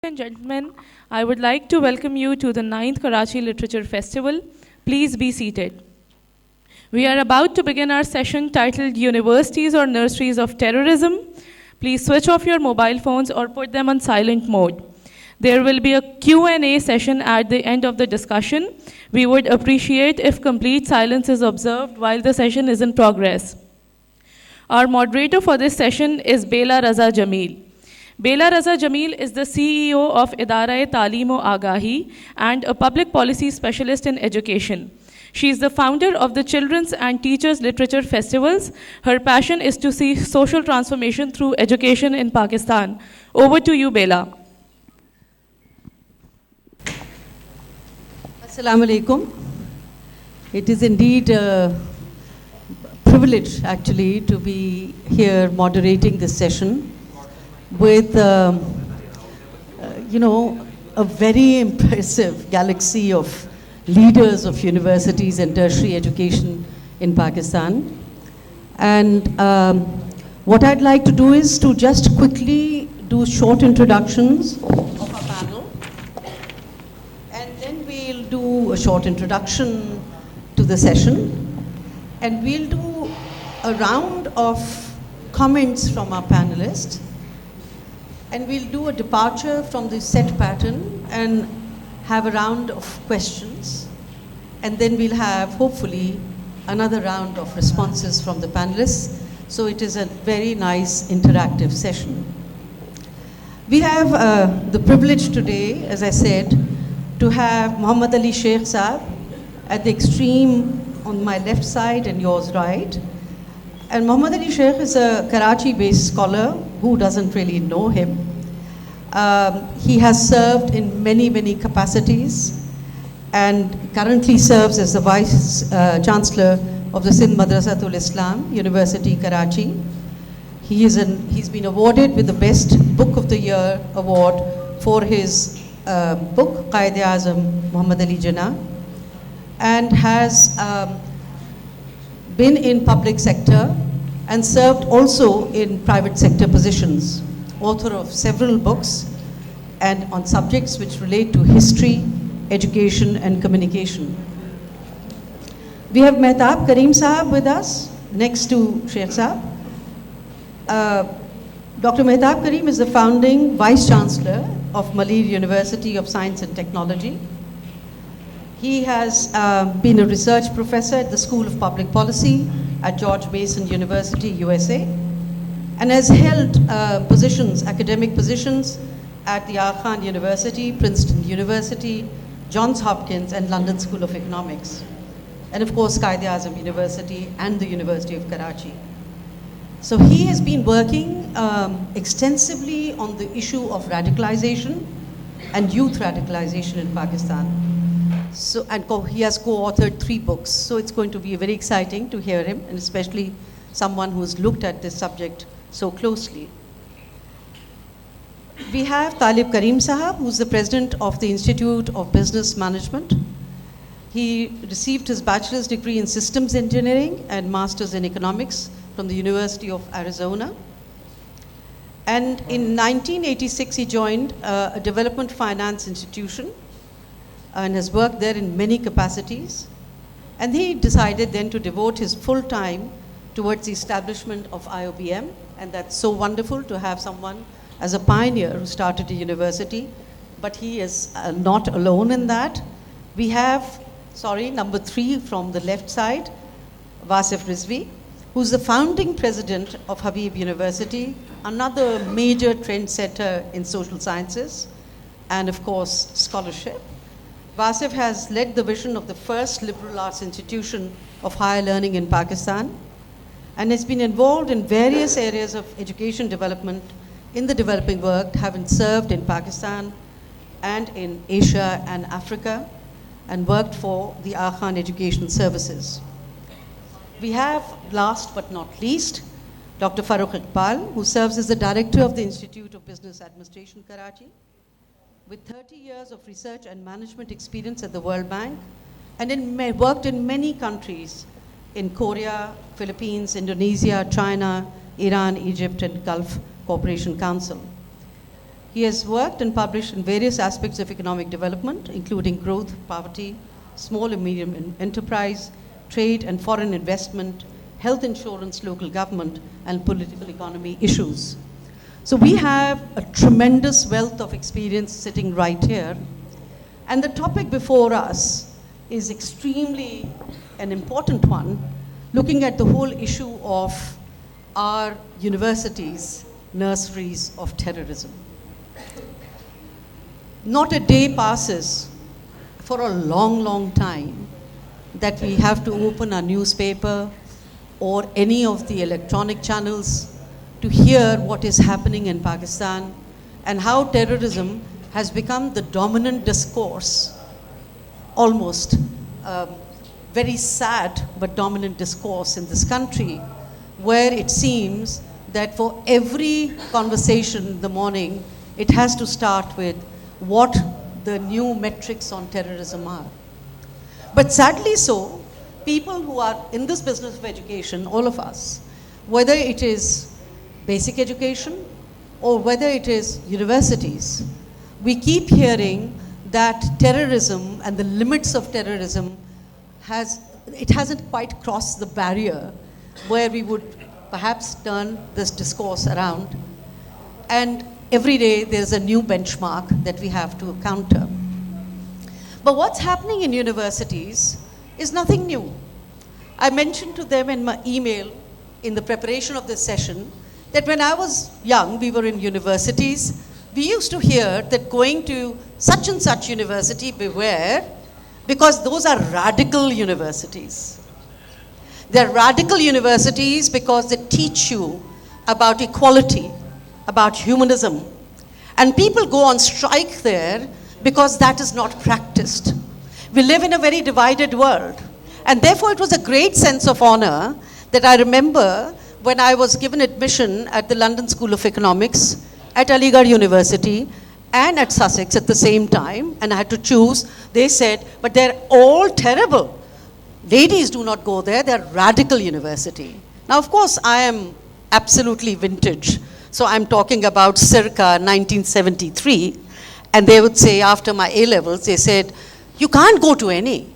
And gentlemen, I would like to welcome you to the 9th Karachi Literature Festival. Please be seated. We are about to begin our session titled Universities or Nurseries of Terrorism. Please switch off your mobile phones or put them on silent mode. There will be a Q&A session at the end of the discussion. We would appreciate if complete silence is observed while the session is in progress. Our moderator for this session is Bela Raza Jameel. Bela Raza Jameel is the CEO of Idara-e Taaleem-o Agahi and a public policy specialist in education. She is the founder of the Children's and Teachers Literature Festivals. Her passion is to see social transformation through education in Pakistan. Over to you, Bela. Assalamu alaikum. It is indeed a privilege, actually, to be here moderating this session with, a very impressive galaxy of leaders of universities and tertiary education in Pakistan. And what I'd like to do is to just quickly do short introductions of our panel. And then we'll do a short introduction to the session. And we'll do a round of comments from our panelists. And we'll do a departure from the set pattern and have a round of questions. And then we'll have, hopefully, another round of responses from the panelists. So it is a very nice interactive session. We have the privilege today, as I said, to have Muhammad Ali Sheikh Saab at the extreme on my left side and yours right. And Muhammad Ali Sheikh is a Karachi-based scholar. Who doesn't really know him? He has served in many, many capacities and currently serves as the Vice Chancellor of the Sindh Madrasatul Islam, University Karachi. He's been awarded with the Best Book of the Year award for his book, Quaid-e-Azam Muhammad Ali Jinnah, and has been in public sector and served also in private sector positions, author of several books and on subjects which relate to history, education and communication. We have Mehtab Karim Saab with us, next to Sheikh Saab. Dr. Mehtab Karim is the founding Vice Chancellor of Malir University of Science and Technology. He has been a research professor at the School of Public Policy at George Mason University, USA, and has held academic positions at the Aga Khan University, Princeton University, Johns Hopkins, and London School of Economics, and of course, Quaid-e-Azam University and the University of Karachi. So he has been working extensively on the issue of radicalization and youth radicalization in Pakistan. So, and he has co-authored 3 books. So it's going to be very exciting to hear him, and especially someone who's looked at this subject so closely. We have Talib Karim Sahab, who's the president of the Institute of Business Management. He received his bachelor's degree in systems engineering and master's in economics from the University of Arizona. And in 1986, he joined a development finance institution and has worked there in many capacities. And he decided then to devote his full time towards the establishment of IOBM. And that's so wonderful to have someone as a pioneer who started a university. But he is not alone in that. We have, number 3 from the left side, Wasif Rizvi, who's the founding president of Habib University, another major trendsetter in social sciences, and of course, scholarship. Wasif has led the vision of the first liberal arts institution of higher learning in Pakistan, and has been involved in various areas of education development in the developing world, having served in Pakistan and in Asia and Africa, and worked for the Aga Khan Education Services. We have, last but not least, Dr. Farooq Iqbal, who serves as the director of the Institute of Business Administration, Karachi, with 30 years of research and management experience at the World Bank, and worked in many countries in Korea, Philippines, Indonesia, China, Iran, Egypt, and Gulf Cooperation Council. He has worked and published in various aspects of economic development, including growth, poverty, small and medium enterprise, trade and foreign investment, health insurance, local government, and political economy issues. So we have a tremendous wealth of experience sitting right here. And the topic before us is extremely an important one, looking at the whole issue of our universities, nurseries of terrorism. Not a day passes for a long, long time that we have to open our newspaper or any of the electronic channels to hear what is happening in Pakistan and how terrorism has become the dominant discourse, almost very sad but dominant discourse in this country, where it seems that for every conversation in the morning, it has to start with what the new metrics on terrorism are. But sadly so, people who are in this business of education, all of us, whether it is basic education or whether it is universities, we keep hearing that terrorism and the limits of terrorism hasn't quite crossed the barrier where we would perhaps turn this discourse around. And every day there's a new benchmark that we have to counter. But what's happening in universities is nothing new. I mentioned to them in my email in the preparation of this session that when I was young, we were in universities, we used to hear that going to such and such university, beware, because those are radical universities. They're radical universities because they teach you about equality, about humanism. And people go on strike there because that is not practiced. We live in a very divided world. And therefore it was a great sense of honor that I remember when I was given admission at the London School of Economics, at Aligarh University, and at Sussex at the same time, and I had to choose. They said, but they're all terrible. Ladies do not go there, they're radical university. Now, of course, I am absolutely vintage. So I'm talking about circa 1973. And they would say, after my A-levels, they said, you can't go to any.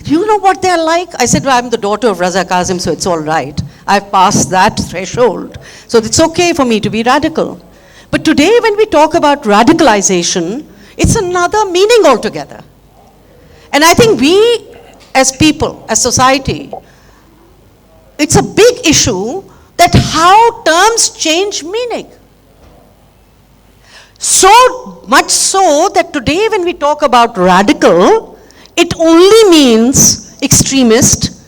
Do you know what they're like? I said, well, I'm the daughter of Raza Kazim, so it's all right. I've passed that threshold. So it's okay for me to be radical. But today, when we talk about radicalization, it's another meaning altogether. And I think we, as people, as society, it's a big issue that how terms change meaning. So much so that today when we talk about radical, it only means extremist,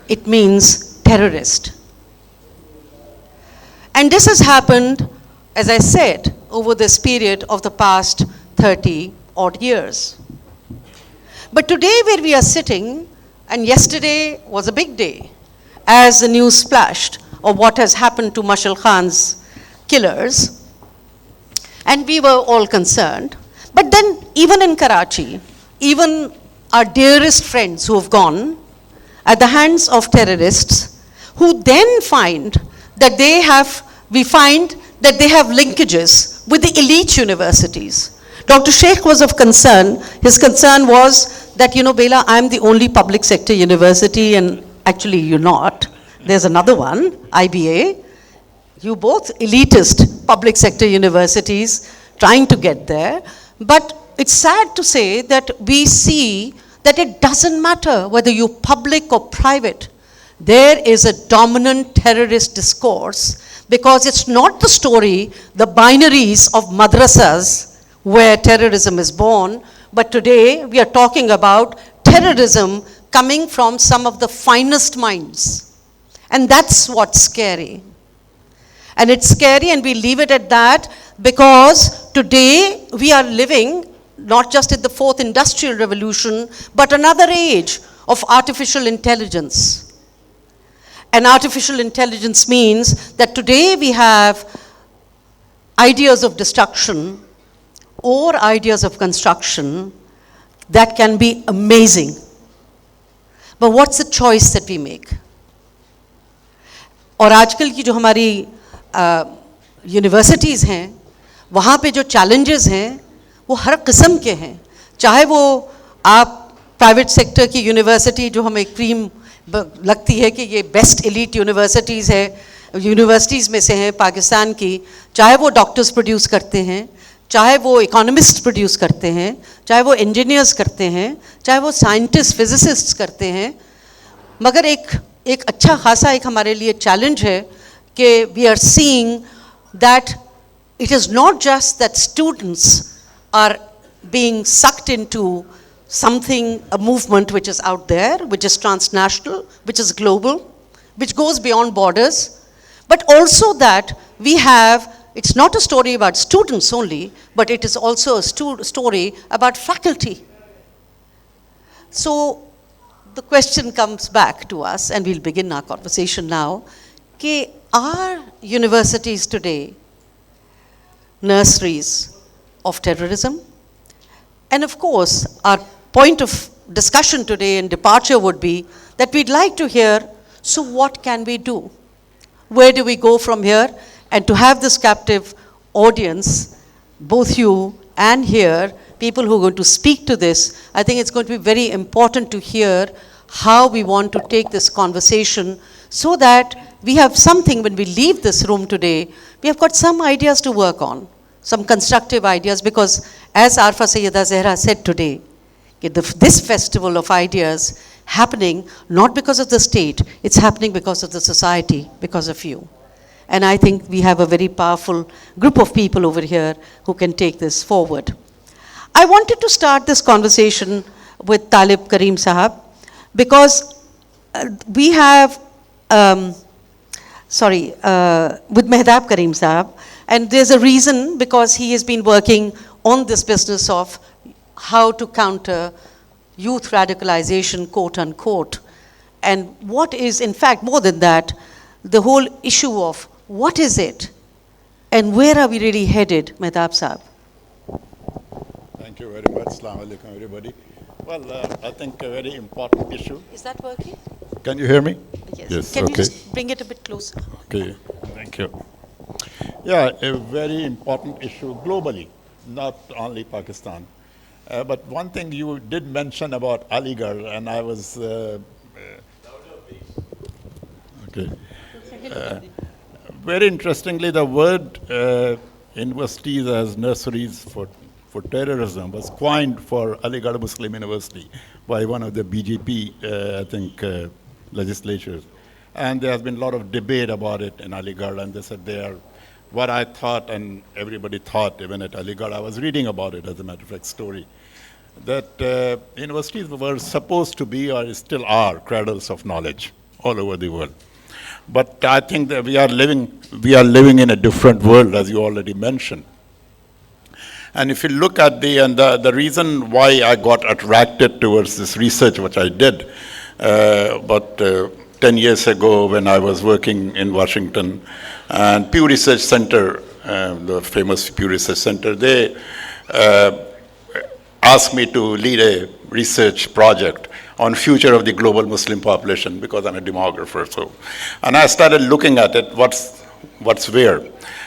it means terrorist. And this has happened, as I said, over this period of the past 30 odd years. But today where we are sitting, and yesterday was a big day, as the news splashed of what has happened to Mashal Khan's killers, and we were all concerned. But then even in Karachi, even our dearest friends who have gone at the hands of terrorists, who then find that they have linkages with the elite universities. Dr. Sheikh was of concern. His concern was that, Bela, I'm the only public sector university, and actually you're not. There's another one, IBA. You both elitist public sector universities trying to get there. But it's sad to say that we see that it doesn't matter whether you're public or private. There is a dominant terrorist discourse because it's not the story, the binaries of madrasas where terrorism is born, but today we are talking about terrorism coming from some of the finest minds. And that's what's scary. And it's scary, and we leave it at that because today we are living not just in the fourth industrial revolution, but another age of artificial intelligence. And artificial intelligence means that today we have ideas of destruction or ideas of construction that can be amazing. But what's the choice that we make? اور آج کل کی جو ہماری universities ہیں وہاں پہ جو چیلنجز ہیں وہ ہر قسم کے ہیں, چاہے وہ آپ پرائیویٹ سیکٹر کی یونیورسٹی جو ہمیں کریم لگتی ہے کہ یہ بیسٹ ایلیٹ یونیورسٹیز میں سے ہیں پاکستان کی, چاہے وہ ڈاکٹرز پروڈیوس کرتے ہیں, چاہے وہ اکانومسٹ پروڈیوس کرتے ہیں, چاہے وہ انجینئرز کرتے ہیں, چاہے وہ سائنٹسٹ فزسسٹ کرتے ہیں, مگر ایک اچھا خاصا ایک ہمارے لیے چیلنج ہے کہ we are seeing that it is not just that students are being sucked into something, a movement which is out there, which is transnational, which is global, which goes beyond borders, but also that we have, it's not a story about students only, but it is also a story about faculty. So the question comes back to us, and we'll begin our conversation now, कि are universities today nurseries of terrorism? And of course, our point of discussion today and departure would be that we'd like to hear, so what can we do? Where do we go from here? And to have this captive audience, both you and here, people who are going to speak to this, I think it's going to be very important to hear how we want to take this conversation so that we have something when we leave this room today, we have got some ideas to work on. Some constructive ideas, because as Arfa Sayyida Zehra said today, this festival of ideas happening not because of the state, it's happening because of the society, because of you. And I think we have a very powerful group of people over here who can take this forward. I wanted to start this conversation with Talib Karim Sahab, because we have, with Mehtab Karim Sahab, and there's a reason, because he has been working on this business of how to counter youth radicalization, quote unquote. And what is, in fact, more than that, the whole issue of what is it and where are we really headed, Mehtab Sahab? Thank you very much. Assalamu alaikum, everybody. Well, I think a very important issue. Is that working? Can you hear me? Yes. Can you just bring it a bit closer? Okay, thank you. Yeah, a very important issue globally, not only Pakistan. But one thing you did mention about Aligarh, and I was very interestingly, the word universities as nurseries for terrorism was coined for Aligarh Muslim University by one of the BJP, legislatures. And there has been a lot of debate about it in Aligarh, and they said they are what I thought, and everybody thought, even at Aligarh. I was reading about it, as a matter of fact, story, that universities were supposed to be, or still are, cradles of knowledge all over the world. But I think that we are living in a different world, as you already mentioned. And if you look at the reason why I got attracted towards this research, which I did, but 10 years ago when I was working in Washington, and Pew Research Center, the famous Pew Research Center, they asked me to lead a research project on future of the global Muslim population, because I'm a demographer. And I started looking at it, what's where.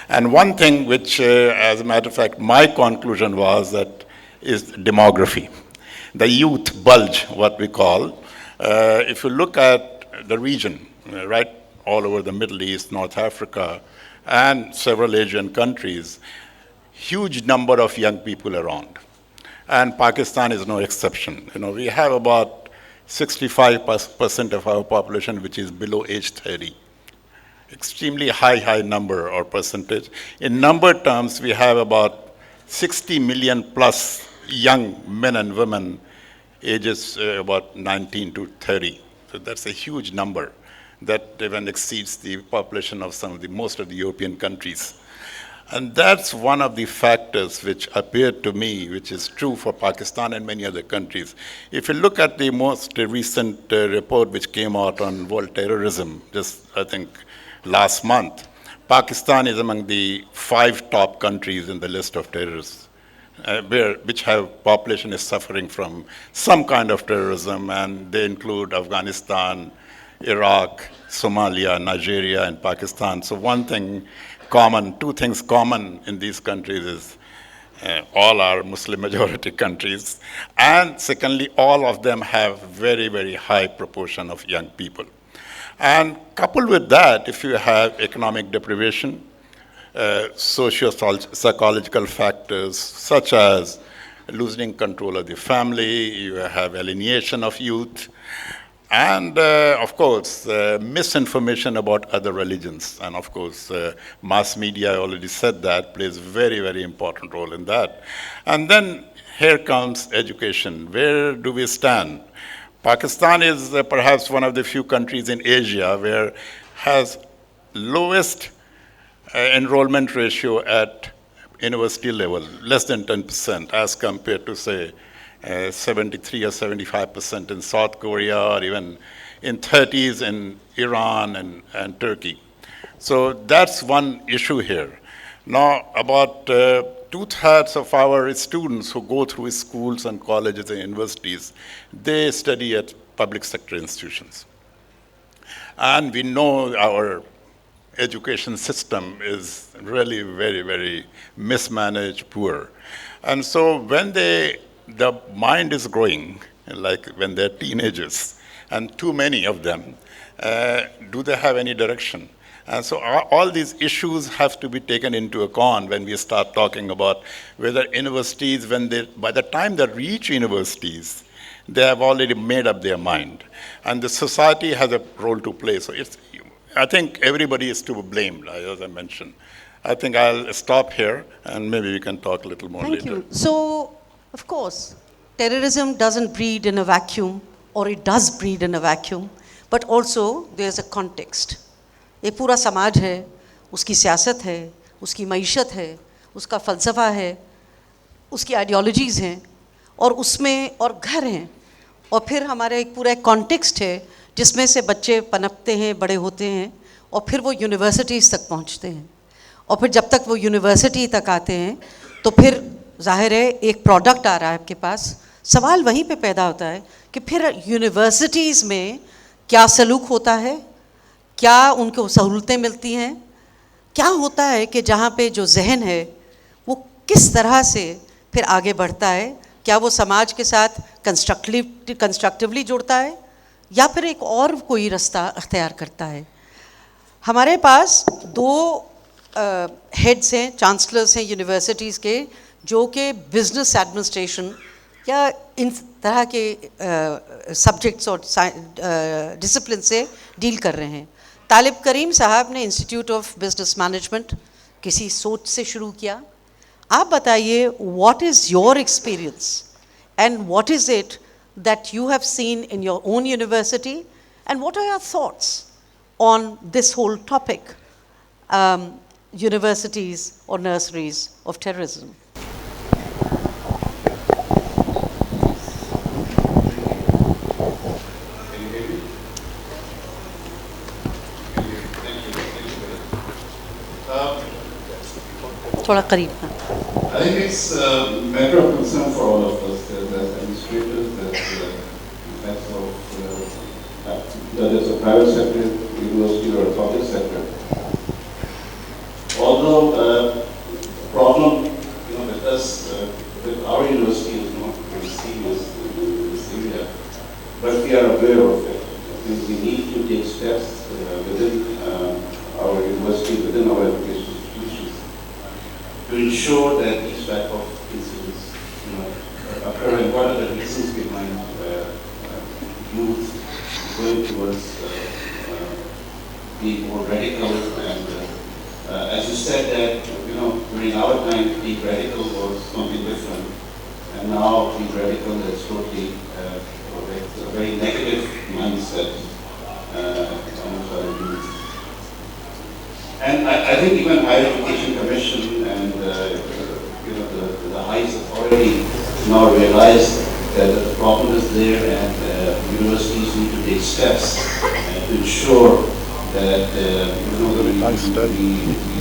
And one thing which, as a matter of fact, my conclusion was that is demography. The youth bulge, what we call. If you look at the region, right, all over the Middle East, North Africa, and several Asian countries, huge number of young people around. And Pakistan is no exception. We have about 65% of our population which is below age 30. Extremely high number or percentage. In number terms, we have about 60 million plus young men and women ages about 19 to 30. So that's a huge number that even exceeds the population of most of the European countries. And that's one of the factors which appeared to me, which is true for Pakistan and many other countries. If you look at the most recent report which came out on world terrorism, just I think last month, Pakistan is among the 5 top countries in the list of terrorists, which have population is suffering from some kind of terrorism, and they include Afghanistan, Iraq, Somalia, Nigeria, and Pakistan. So one thing common, two things common in these countries is all are Muslim majority countries. And secondly, all of them have very, very high proportion of young people. And coupled with that, if you have economic deprivation, socio-psychological factors such as losing control of the family, you have alienation of youth, and of course, misinformation about other religions. And of course, mass media, I already said that, plays a very, very important role in that. And then here comes education. Where do we stand? Pakistan is perhaps one of the few countries in Asia where has lowest enrollment ratio at university level, less than 10%, as compared to, say, 73 or 75% in South Korea, or even in 30s in Iran and Turkey. So that's one issue here. Now, about 2/3 of our students who go through schools and colleges and universities, they study at public sector institutions. And we know our education system is really very, very mismanaged, poor. And so when the mind is growing, like when they're teenagers, and too many of them, do they have any direction? And so all these issues have to be taken into account when we start talking about whether universities, by the time they reach universities, they have already made up their mind. And the society has a role to play. So I think everybody is to be blamed, as I mentioned. I think I'll stop here, and maybe we can talk a little more later. Thank you. So, of course, terrorism doesn't breed in a vacuum, or it does breed in a vacuum, but also there's a context. एक पूरा समाज है, उसकी सियासत है, उसकी मईशत है, उसका फ़लसफ़ा है, उसकी आइडियोलॉजीज़ हैं, और उसमें और घर हैं, और फिर हमारा एक पूरा एक कॉन्टेक्स्ट है जिसमें से बच्चे पनपते हैं, बड़े होते हैं, और फिर वो यूनिवर्सिटीज़ तक पहुंचते हैं. और फिर जब तक वो यूनिवर्सिटी तक आते हैं तो फिर ज़ाहिर है एक प्रोडक्ट आ रहा है आपके पास. सवाल वहीं पे पैदा होता है कि फिर यूनिवर्सिटीज़ में क्या सलूक होता है, क्या उनको सहूलतें मिलती हैं, क्या होता है कि जहाँ पे जो जहन है वो किस तरह से फिर आगे बढ़ता है, क्या वो समाज के साथ कंस्ट्रक्टिवली जुड़ता है या फिर एक और कोई रास्ता अख्तियार करता है. हमारे पास दो हेड्स हैं, चांसलर्स हैं यूनिवर्सिटीज़ के, जो कि बिजनेस एडमिनिस्ट्रेशन या इन तरह के सब्जेक्ट्स और डिसिप्लिन से डील कर रहे हैं. तालिब करीम साहब ने इंस्टीट्यूट ऑफ बिजनेस मैनेजमेंट किसी सोच से शुरू किया. आप बताइए, what is your experience and what is it that you have seen in your own university, and what are your thoughts on this whole topic, universities or nurseries of terrorism? थोड़ा करीब ना. I think it's a matter of concern for all of us as administrators that effects of whether it's a private sector, university, or a public sector. Although the problem, with us, with our university is not very serious in this area, but we are aware of it. I think we need to take steps within our university, within our education institutions, to ensure that these type of incidents occur, and what are the reasons behind youth going towards being more radical. And as you said that, during our time, being radical was something different, and now being radical is totally a very negative mindset amongst our youth. And I think even Higher Education Commission and the highest authority now realize that the problem is there, and universities need to take steps to ensure that we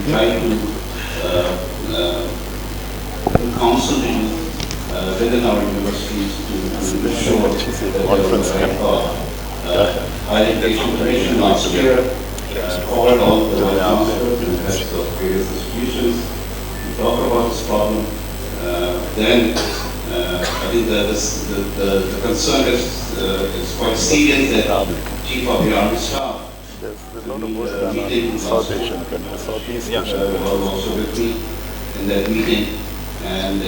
try to counsel the youth within our universities to ensure that they are on the right path. Higher Education Commission last year called all the chancellors and heads of various institutions to talk about this problem. Then I think the concern is quite serious that Chief of the Army Staff meeting in South Asian countries was also with me in that meeting, and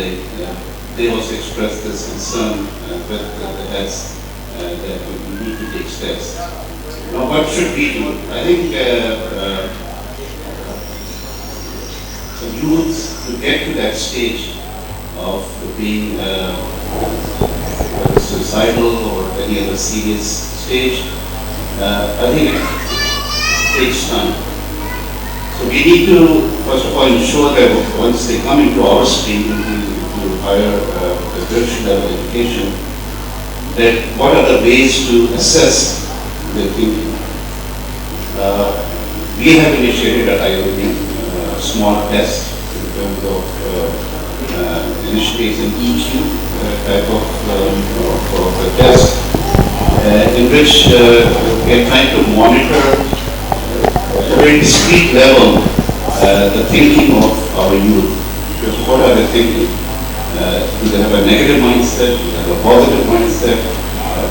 they also expressed this concern with the heads that we need to take steps. Now, what should we do? I think the youth to get to that stage of being suicidal or any other serious stage, I think it takes time. So we need to, first of all, ensure that once they come into our stream, into higher tertiary level education, that what are the ways to assess their thinking. We have initiated at IOB a small test in terms of initiatives in each type of test, in which we are trying to monitor at a very discrete level the thinking of our youth. Because what are they thinking? Do they have a negative mindset? Do they have a positive mindset?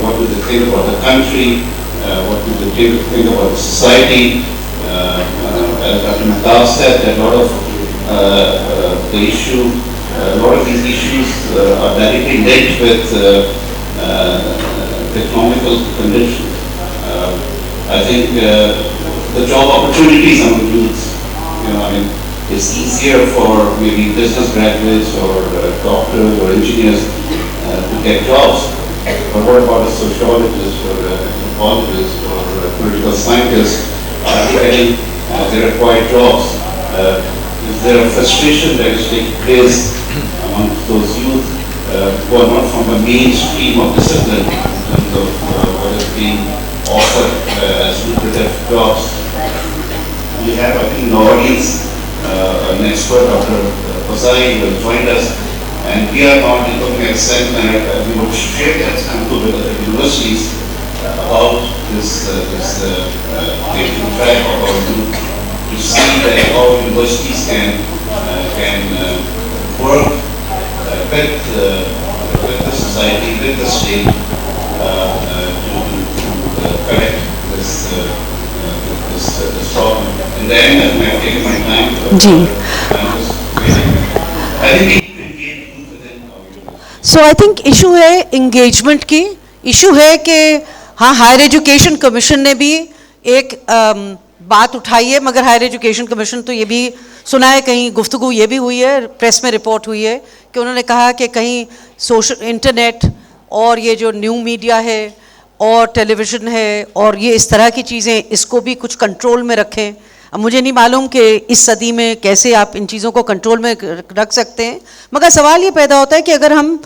What do they think about the country? What do they think about the society? As Dr. Mehtab said, that a lot of these issues are directly linked with economical conditions. I think the job opportunities among youths, it's easier for maybe business graduates or doctors or engineers to get jobs. But what about a sociologist or an anthropologist or a political scientist getting their required jobs? Is there a frustration that is taking place among those youth who are not from the mainstream of discipline in terms of what is being offered as lucrative jobs? We have, I think, in the audience an expert, Dr. Pasai, who has joined us, and we are now looking at SEN, and we would share that sample with other universities about this taking track of our youth, to see that how universities can work with the society, with the state, to correct this problem. And then, I have taken my time. I think we need to engage youth within our university. So I think issue है engagement की, issue है कि हाँ higher education commission ने भी एक बात उठाई है, मगर हायर एजुकेशन कमीशन तो ये भी सुना है, कहीं गुफ्तगू ये भी हुई है, प्रेस में रिपोर्ट हुई है कि उन्होंने कहा कि कहीं सोशल इंटरनेट और ये जो न्यू मीडिया है और टेलीविज़न है और ये इस तरह की चीज़ें, इसको भी कुछ कंट्रोल में रखें. अब मुझे नहीं मालूम कि इस सदी में कैसे आप इन चीज़ों को कंट्रोल में रख सकते हैं, मगर सवाल ये पैदा होता है कि अगर हम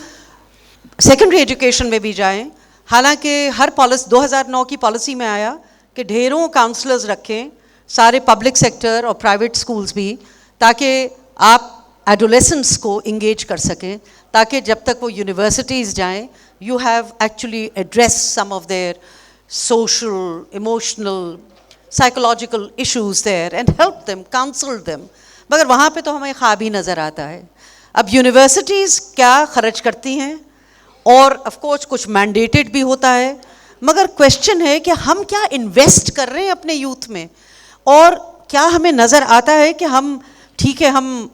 सेकेंडरी एजुकेशन में भी जाएं, हालांकि हर पॉलिसी 2009 की पॉलिसी में आया कि ढेरों काउंसलर्स रखें सारे पब्लिक सेक्टर और प्राइवेट स्कूल्स भी, ताकि आप एडोलेसेंट्स को इंगेज कर सकें, ताकि जब तक वो यूनिवर्सिटीज़ जाएं you have actually addressed some of their social, emotional, psychological issues there and help them, counsel them. मगर वहाँ पे तो हमें ख्वाब ही नज़र आता है. अब यूनिवर्सिटीज़ क्या खर्च करती हैं और ऑफ कोर्स कुछ मैंडेटेड भी होता है, मगर क्वेश्चन है कि हम क्या इन्वेस्ट कर रहे हैं अपने यूथ में, और क्या हमें नज़र आता है कि हम ठीक है, हम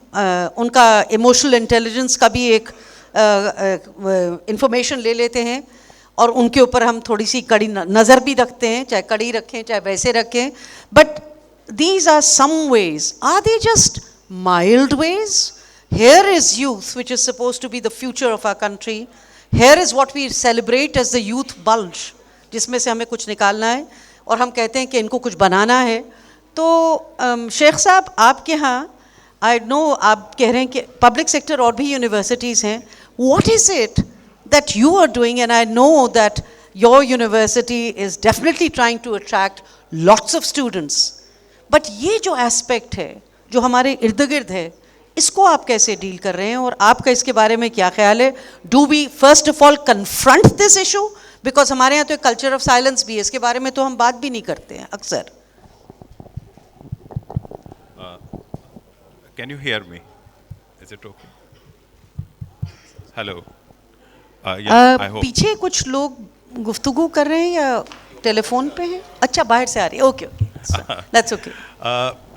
उनका इमोशनल इंटेलिजेंस का भी एक इंफॉर्मेशन ले लेते हैं और उनके ऊपर हम थोड़ी सी कड़ी नज़र भी रखते हैं, चाहे कड़ी रखें चाहे वैसे रखें, but these are some ways. Are they just mild ways? Here is youth, which is supposed to be the future of our country. Here is what we celebrate as the youth bulge, जिसमें से हमें कुछ निकालना है और हम कहते हैं कि इनको कुछ बनाना है. तो शेख साहब, आपके यहाँ आई नो आप कह रहे हैं कि पब्लिक सेक्टर और भी यूनिवर्सिटीज़ हैं. What is it that you are doing? And I know that your university is definitely trying to attract lots of students. But ये जो एस्पेक्ट है जो हमारे इर्द गिर्द है, इसको आप कैसे डील कर रहे हैं और आपका इसके बारे में क्या ख्याल है? Do we first of all confront this issue? Because ہمارے یہاں تو ایک کلچر آف سائلنس بھی ہے, اس کے بارے میں تو ہم بات بھی نہیں کرتے ہیں اکثر. Can you hear me? Is it okay? Hello. Yeah, I hope. پیچھے کچھ لوگ گفتگو کر رہے ہیں یا ٹیلی فون پہ ہیں؟ اچھا باہر سے آ رہی ہے. Okay okay, that's okay.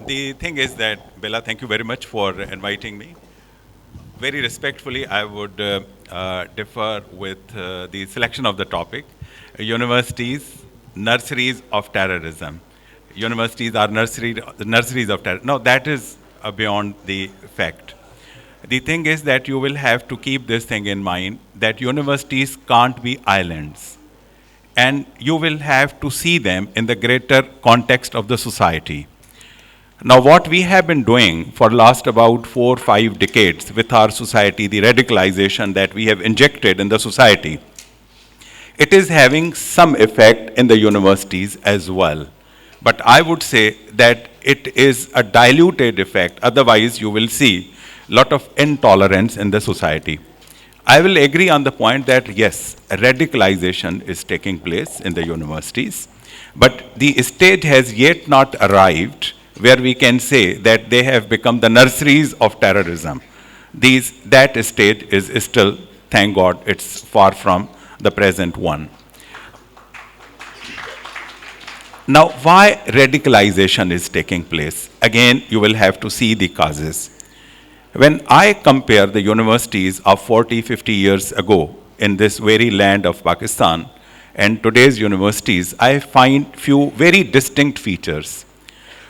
The thing is that, Bella, thank you very much for inviting me. Very respectfully, I would differ with the selection of the topic. Universities, nurseries of terrorism. Universities are nurseries of terror. No, that is beyond the fact. The thing is that you will have to keep this thing in mind, that universities can't be islands. And you will have to see them in the greater context of the society. Now, what we have been doing for last about 4 or 5 decades with our society, the radicalization that we have injected in the society, it is having some effect in the universities as well. But I would say that it is a diluted effect. Otherwise, you will see a lot of intolerance in the society. I will agree on the point that yes, radicalization is taking place in the universities, but the stage has yet not arrived where we can say that they have become the nurseries of terrorism. That stage is still, thank God, it's far from the present one. Now, why radicalization is taking place? Again, you will have to see the causes. When I compare the universities of 40, 50 years ago in this very land of Pakistan and today's universities, I find few very distinct features.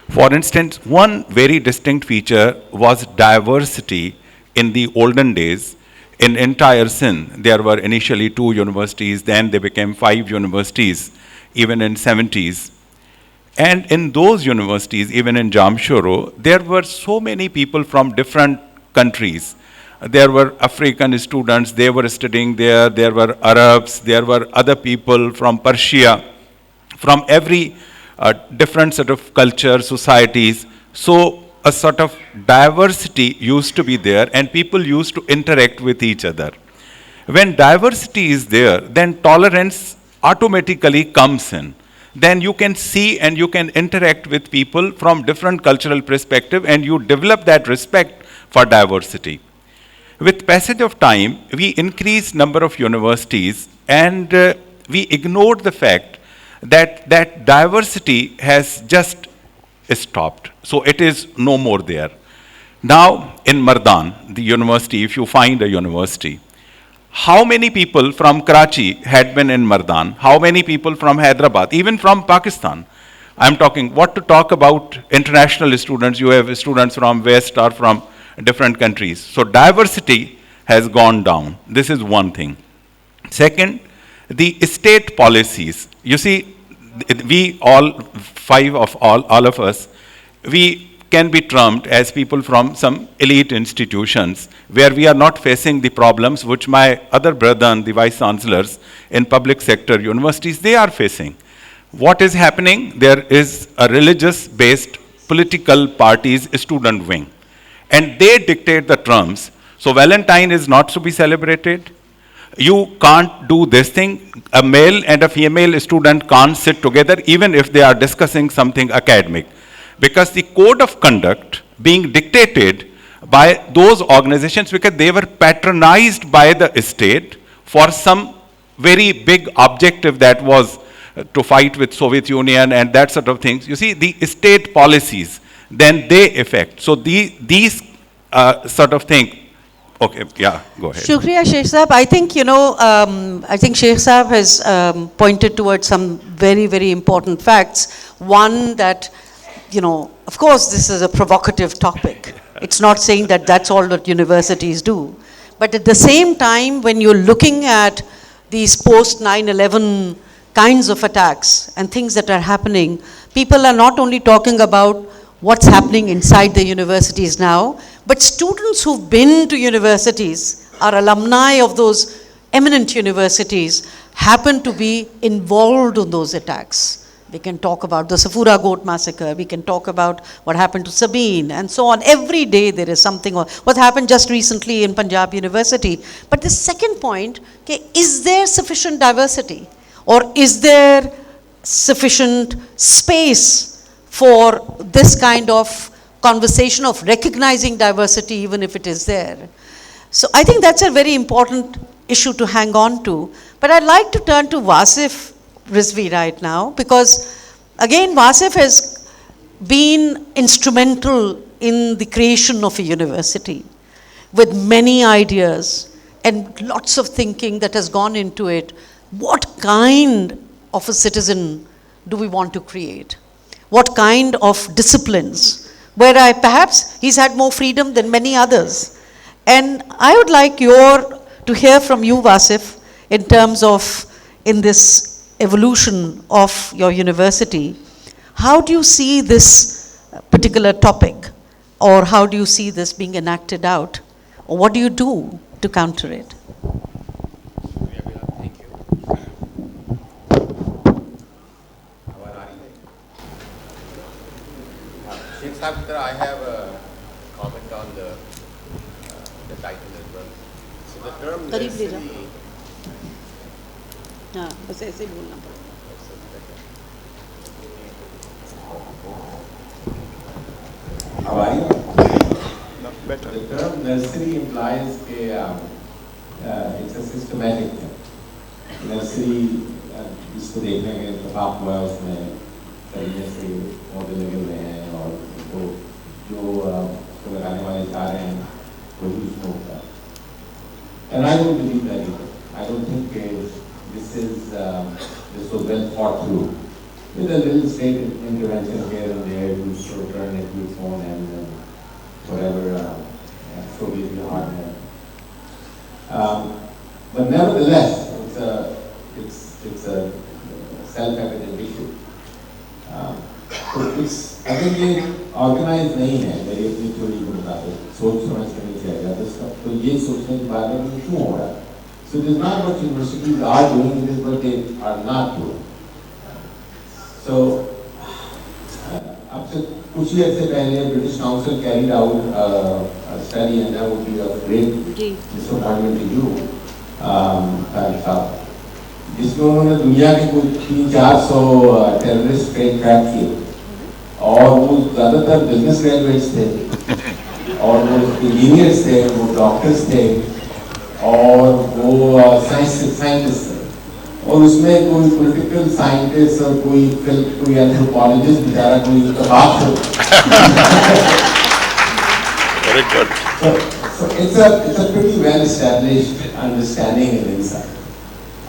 For instance, one very distinct feature was diversity in the olden days. In entire Sindh, there were initially 2 universities, then they became 5 universities, even in 70s. And in those universities, even in Jamshoro, there were so many people from different countries. There were African students, they were studying there. There were Arabs, there were other people from Persia, from every different sort of culture, societies. So a sort of diversity used to be there and people used to interact with each other. When diversity is there, then tolerance automatically comes in. Then you can see and you can interact with people from different cultural perspective and you develop that respect for diversity. With passage of time, we increased number of universities and we ignored the fact that diversity has just stopped. So it is no more there. Now, in Mardan, the university, if you find a university, how many people from Karachi had been in Mardan? How many people from Hyderabad, even from Pakistan? I'm talking, what to talk about international students? You have students from West or from different countries. So diversity has gone down. This is one thing. Second, the state policies. You see, we all of us, we can be termed as people from some elite institutions where we are not facing the problems which my other brethren, the vice chancellors in public sector universities, they are facing. What is happening? There is a religious-based political parties student wing, and they dictate the terms. So Valentine is not to be celebrated. You can't do this thing. A male and a female student can't sit together even if they are discussing something academic, because the code of conduct being dictated by those organizations, because they were patronized by the state for some very big objective that was to fight with Soviet Union and that sort of things. You see, the state policies, then they affect. So these sort of thing. Okay, yeah, go ahead. Shukriya, Sheikh Sahab. I think, I think Sheikh Sahab has pointed towards some very, very important facts. One, that, of course, this is a provocative topic. It's not saying that that's all that universities do. But at the same time, when you're looking at these post 9/11 kinds of attacks and things that are happening, people are not only talking about what's happening inside the universities now, but students who've been to universities, are alumni of those eminent universities, happen to be involved in those attacks. We can talk about the Safura Goat massacre, we can talk about what happened to Sabine, and so on. Every day there is something, what happened just recently in Punjab University. But the second point, is there sufficient diversity? Or is there sufficient space for this kind of conversation of recognizing diversity, even if it is there? So I think that's a very important issue to hang on to. But I'd like to turn to Wasif Rizvi right now, because again, Wasif has been instrumental in the creation of a university with many ideas and lots of thinking that has gone into it. What kind of a citizen do we want to create? What kind of disciplines? Where perhaps he's had more freedom than many others. And I would like to hear from you, Wasif, in terms of, in this evolution of your university, how do you see this particular topic? Or how do you see this being enacted out? Or what do you do to counter it? Thank you. Sheikh Sabitra, I have a comment on the title as well. So the term nursery. How are you? The term nursery implies it's a systematic thing. Nursery, जिसको देखने के इत्तेफाक हुआ है उसमें तरीके से पौधे लगे हुए हैं और जो उसको लगाने वाले चाह रहे हैं वही उसमें होता है. And I don't believe that either. I don't think this was well thought through. With a little state intervention here and there, you sort of turn it to its own and whatever, so be the hardware. But nevertheless, it's a self-evident issue. तो I think ये organized नहीं है मेरी अपनी theory के मुताबिक सोच समझ के नहीं किया गया तो ये सोचने के बारे में क्यों हो रहा है? So it is not what universities are doing, it is what they are not doing. So अब से कुछ ही अर्से पहले British Council carried out a study, and that would be of great disappointment to you, जिसमें उन्होंने दुनिया के कुछ 300-400 terrorist track किए और वो ज़्यादातर बिजनेस ग्रेजुएट्स थे और वो इंजीनियर्स थे, वो डॉक्टर्स थे और वो साइंटिस्ट थे और उसमें कोई पॉलिटिकल साइंटिस्ट और कोई एंथ्रोपोलॉजिस्ट बेचारा कोई तबाह हो. Very good. So it's a pretty well established understanding and insight.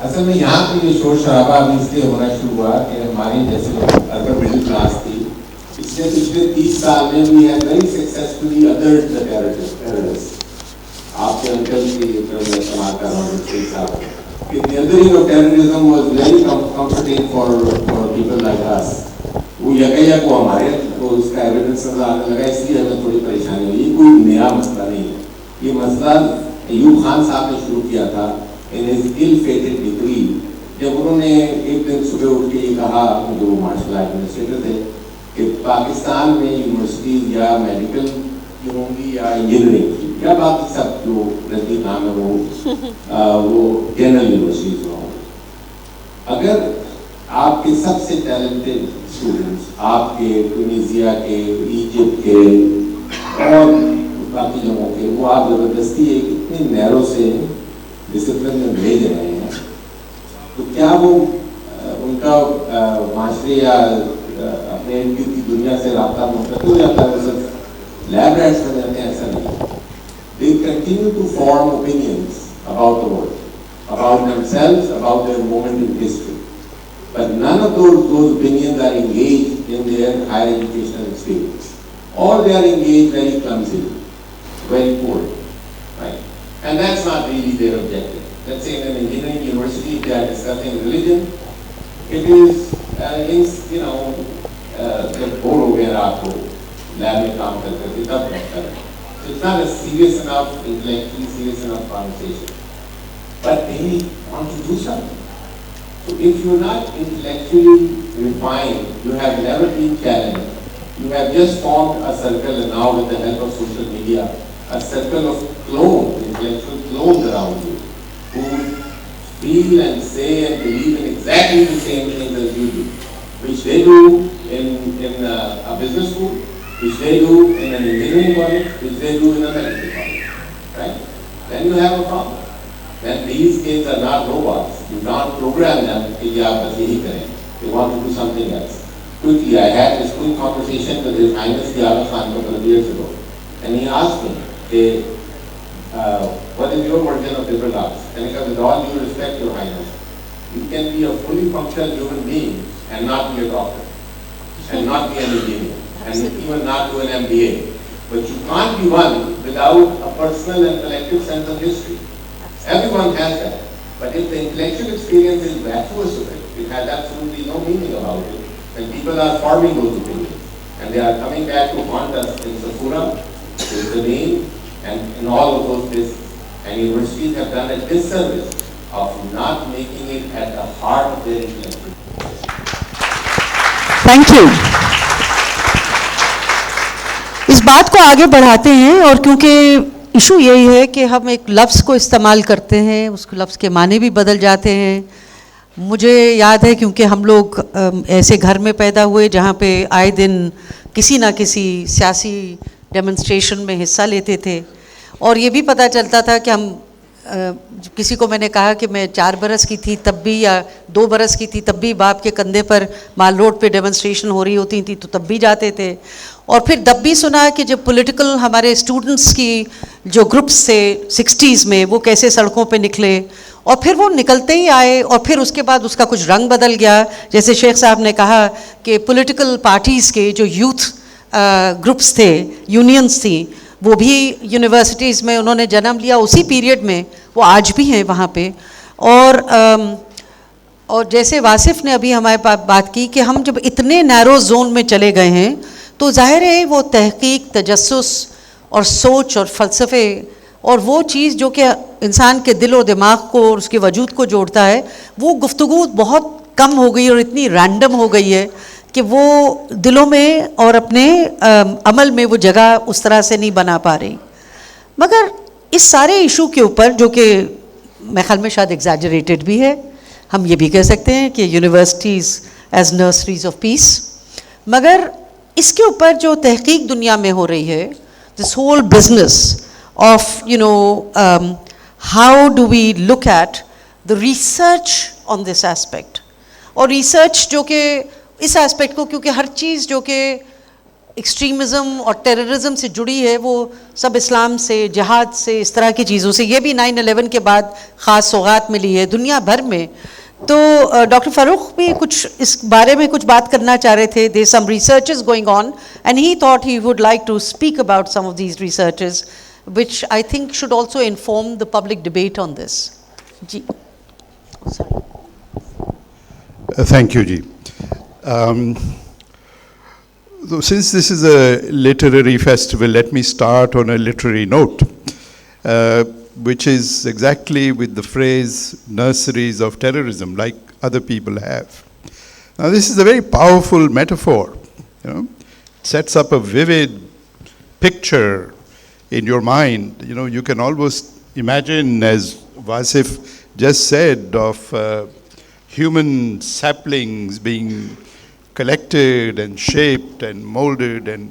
असल में यहाँ पे ये शोर शराबा अभी इसलिए होना शुरू हुआ कि हमारी जैसे अर्बन मिडिल क्लास थी इसलिए पिछले 30 साल में we had very successfully othered the terrorists. आपके अंकल की तरफ मैं इस्तेमाल कर रहा हूँ the othering of terrorism was very comforting for people like us. वो यकैया को हमारे को उसका एविडेंस नजर आने लगा इसलिए हमें थोड़ी परेशानी हुई. ये कोई नया मसला नहीं है. ये मसला अयूब खान साहब ने शुरू किया था in his ill-fated decree जब उन्होंने एक दिन सुबह उठ के ये कहा जो मार्शल एडमिनिस्ट्रेटर थे कि पाकिस्तान में यूनिवर्सिटीज या मेडिकल की होंगी या इंजीनियरिंग या बाकी सब जो नजदीक नाम है वो जनरल यूनिवर्सिटीज होंगी. अगर आपके सबसे टैलेंटेड स्टूडेंट्स आपके ट्यूनीसिया के इजिप्ट के और बाकी जगहों के वो आप जबरदस्ती एक इतने नैरो से डिसिप्लिन में भेज रहे हैं तो क्या वो उनका माशरे या अपने की दुनिया से राब्ता मुंतकिल हो जाता है? वो सिर्फ लैब रैट्स बन जाते हैं? ऐसा नहीं. They continue to form opinions about the world, about themselves, about their moment in history. But none of those opinions are engaged in their higher educational experience. Or they are engaged very clumsily, very poorly, right? And that's not really their objective. Let's say in an engineering university they are discussing religion. It is, जब bore हो गया रात को lab में काम करते थे तब लगता है. So it's not a serious enough, intellectually serious enough conversation. But they want to do something. So if you're not intellectually refined, you have never been challenged, you have just formed a circle, and now with the help of social media, a circle of clones, intellectual clones around you, who feel and say and believe in exactly the same things as you do, which they do in a business school, which they do in an engineering college, which they do in a medical college, right? Then you have a problem. Then these kids are not robots. You don't program them कि आप बस यही करें. They want to do something else. Quickly, I had this quick conversation with His Highness the Aga Khan a couple of years ago, and he asked me, hey, what is your version of liberal arts? And he said, with all due respect, Your Highness, you can be a fully functional human being and not be a doctor, and not be an engineer, and even not do an MBA. But you can't be one without a personal and collective sense of history. Everyone has that. But if the intellectual experience is vacuous of it, it has absolutely no meaning about it, then people are forming those opinions. And they are coming back to haunt us in Safura, in Zamin, and in all of those places. And universities have done a disservice of not making it at the heart of their intellectual. Thank you. इस बात को आगे बढ़ाते हैं, और क्योंकि issue यही है कि हम एक लफ्ज़ को इस्तेमाल करते हैं, उस लफ्ज़ के माने भी बदल जाते हैं। मुझे याद है क्योंकि हम लोग ऐसे घर में पैदा हुए जहाँ पे आए दिन किसी ना किसी सियासी डेमोन्स्ट्रेशन में हिस्सा लेते थे, और ये भी पता चलता था कि हम किसी को मैंने कहा कि मैं 4 बरस की थी तब भी, या 2 बरस की थी तब भी बाप के कंधे पर माल रोड पे डेमोन्स्ट्रेशन हो रही होती थी तो तब भी जाते थे। और फिर तब भी सुना कि जब पॉलिटिकल हमारे स्टूडेंट्स की जो ग्रुप्स थे 60s में, वो कैसे सड़कों पे निकले, और फिर वो निकलते ही आए, और फिर उसके बाद उसका कुछ रंग बदल गया। जैसे शेख साहब ने कहा कि पॉलिटिकल पार्टीज़ के जो यूथ ग्रुप्स थे, यूनियंस थी, वो भी यूनिवर्सिटीज़ में उन्होंने जन्म लिया उसी पीरियड में, वो आज भी हैं वहाँ पे। और जैसे वासिफ ने अभी हमारे पास बात की कि हम जब इतने नैरो जोन में चले गए हैं तो जाहिर है वो तहकीक, तजस्सुस और सोच और फ़लसफ़े और वो चीज़ जो कि इंसान के दिल और दिमाग को और उसके वजूद को जोड़ता है, वो गुफ्तगू बहुत कम हो गई और इतनी रैंडम हो गई है कि वो दिलों में और अपने अमल में वो जगह उस तरह से नहीं बना पा रही। मगर इस सारे इशू के ऊपर, जो कि मेरे ख्याल में शायद एग्जैजरेटेड भी है, हम ये भी कह सकते हैं कि universities as nurseries of peace, मगर इसके ऊपर जो तहकीक दुनिया में हो रही है, this whole business of how do we look at the research on this aspect, और रिसर्च जो कि इस एस्पेक्ट को, क्योंकि हर चीज़ जो कि एक्सट्रीमिज़म और टेररिज्म से जुड़ी है वो सब इस्लाम से, जिहाद से, इस तरह की चीज़ों से, ये भी 9/11 के बाद ख़ास सौगात मिली है दुनिया भर में। तो डॉक्टर फ़ारूक भी कुछ इस बारे में कुछ बात करना चाह रहे थे। There some researches going on and he thought he would like to speak about some of these researches which I think should also inform the public debate on this. जी, थैंक यू जी। So since this is a literary festival, let me start on a literary note, which is exactly with the phrase nurseries of terrorism, like other people have. Now this is a very powerful metaphor, you know. It sets up a vivid picture in your mind. You know, you can almost imagine, as Wasif just said, of human saplings being collected and shaped and molded and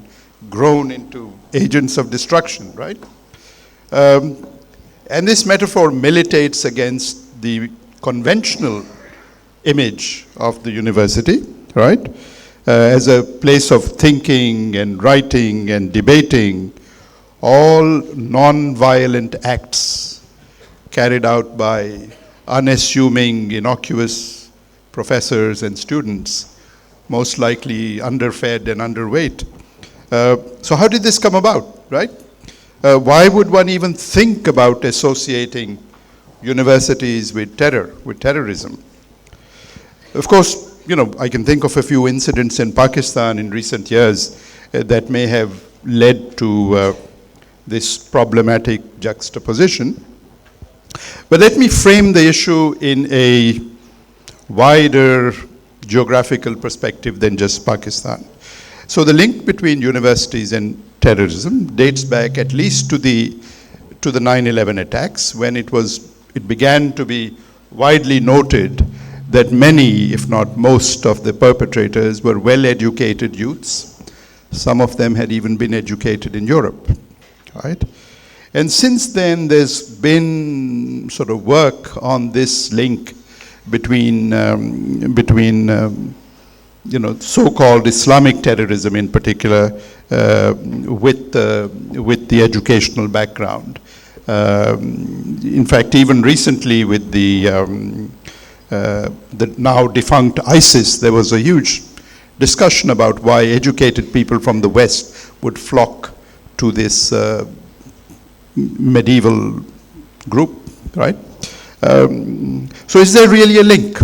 grown into agents of destruction, right? And this metaphor militates against the conventional image of the university, right? As a place of thinking and writing and debating, all non-violent acts carried out by unassuming, innocuous professors and students, most likely underfed and underweight. So how did this come about, right? Why would one even think about associating universities with terror, with terrorism? Of course, you know, I can think of a few incidents in Pakistan in recent years that may have led to this problematic juxtaposition. But let me frame the issue in a wider geographical perspective than just Pakistan. So the link between universities and terrorism dates back at least to the 9/11 attacks, when it began to be widely noted that many, if not most, of the perpetrators were well-educated youths. Some of them had even been educated in Europe, right? And since then, there's been sort of work on this link between so-called Islamic terrorism in particular with the educational background. In fact, even recently with the now defunct ISIS, there was a huge discussion about why educated people from the West would flock to this medieval group, right? So is there really a link?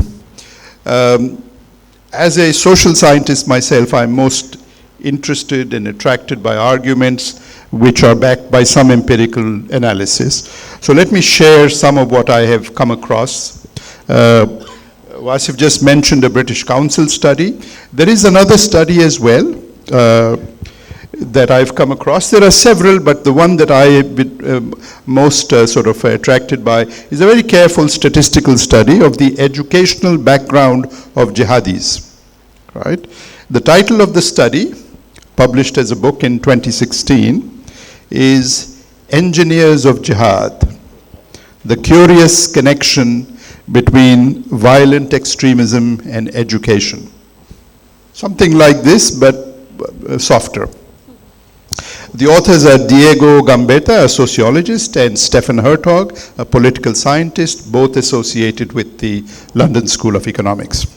As a social scientist myself, I'm most interested and attracted by arguments which are backed by some empirical analysis. So let me share some of what I have come across. Wasif just mentioned a British Council study. There is another study as well that I've come across. There are several, but the one that I have been most sort of attracted by is a very careful statistical study of the educational background of jihadis, right? The title of the study, published as a book in 2016, is Engineers of Jihad, the Curious Connection Between Violent Extremism and Education. Something like this, but softer. The authors are Diego Gambetta, a sociologist, and Stefan Hertog, a political scientist, both associated with the London School of Economics.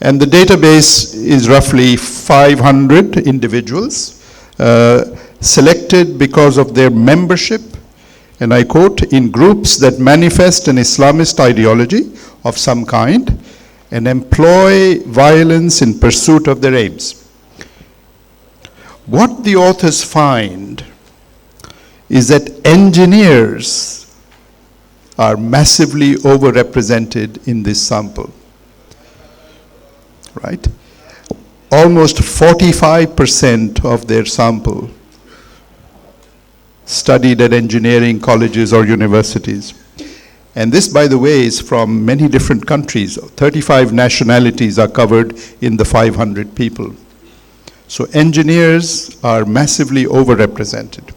And the database is roughly 500 individuals, selected because of their membership, and I quote, in groups that manifest an Islamist ideology of some kind and employ violence in pursuit of their aims. What the authors find is that engineers are massively overrepresented in this sample, right? Almost 45% of their sample studied at engineering colleges or universities. And this, by the way, is from many different countries. 35 nationalities are covered in the 500 people. So engineers are massively overrepresented.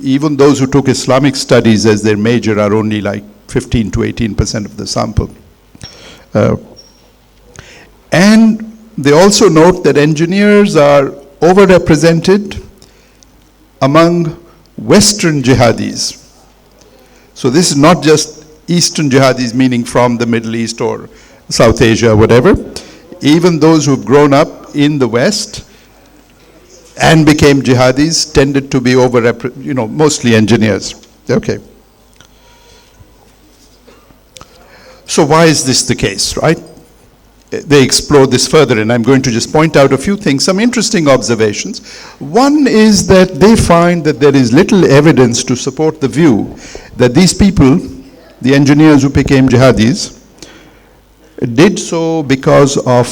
Even those who took Islamic studies as their major are only like 15 to 18% of the sample. And they also note that engineers are overrepresented among Western jihadis. So this is not just Eastern jihadis, meaning from the Middle East or South Asia, whatever. Even those who've grown up in the West and became jihadis tended to be mostly engineers. Okay. So why is this the case, right? They explore this further, and I'm going to just point out a few things, some interesting observations. One is that they find that there is little evidence to support the view that these people, the engineers who became jihadis, did so because of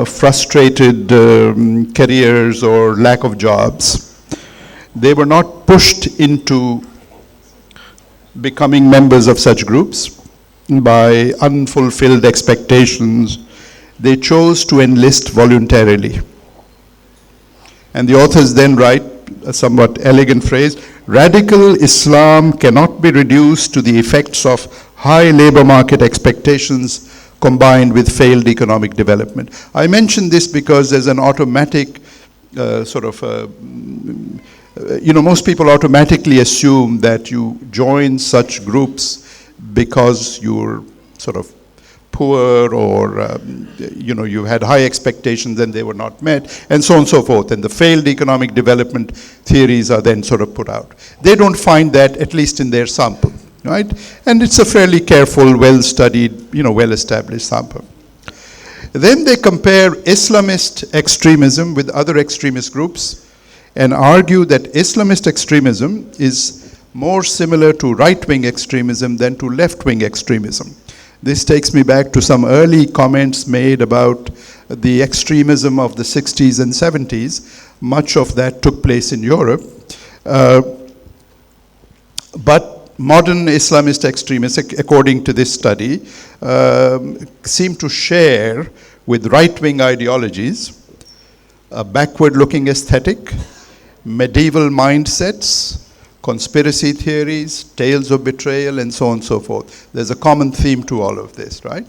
frustrated careers or lack of jobs. They were not pushed into becoming members of such groups by unfulfilled expectations. They chose to enlist voluntarily. And the authors then write a somewhat elegant phrase, radical Islam cannot be reduced to the effects of high labor market expectations combined with failed economic development. I mention this because there's an automatic most people automatically assume that you join such groups because you're sort of poor or you had high expectations and they were not met, and so on and so forth. And the failed economic development theories are then sort of put out. They don't find that, at least in their sample, right? And it's a fairly careful, well-studied, well-established sample. Then they compare Islamist extremism with other extremist groups and argue that Islamist extremism is more similar to right-wing extremism than to left-wing extremism. This takes me back to some early comments made about the extremism of the 60s and 70s. Much of that took place in Europe. But modern Islamist extremists, according to this study, seem to share with right-wing ideologies a backward-looking aesthetic, medieval mindsets, conspiracy theories, tales of betrayal, and so on and so forth. There's a common theme to all of this, right?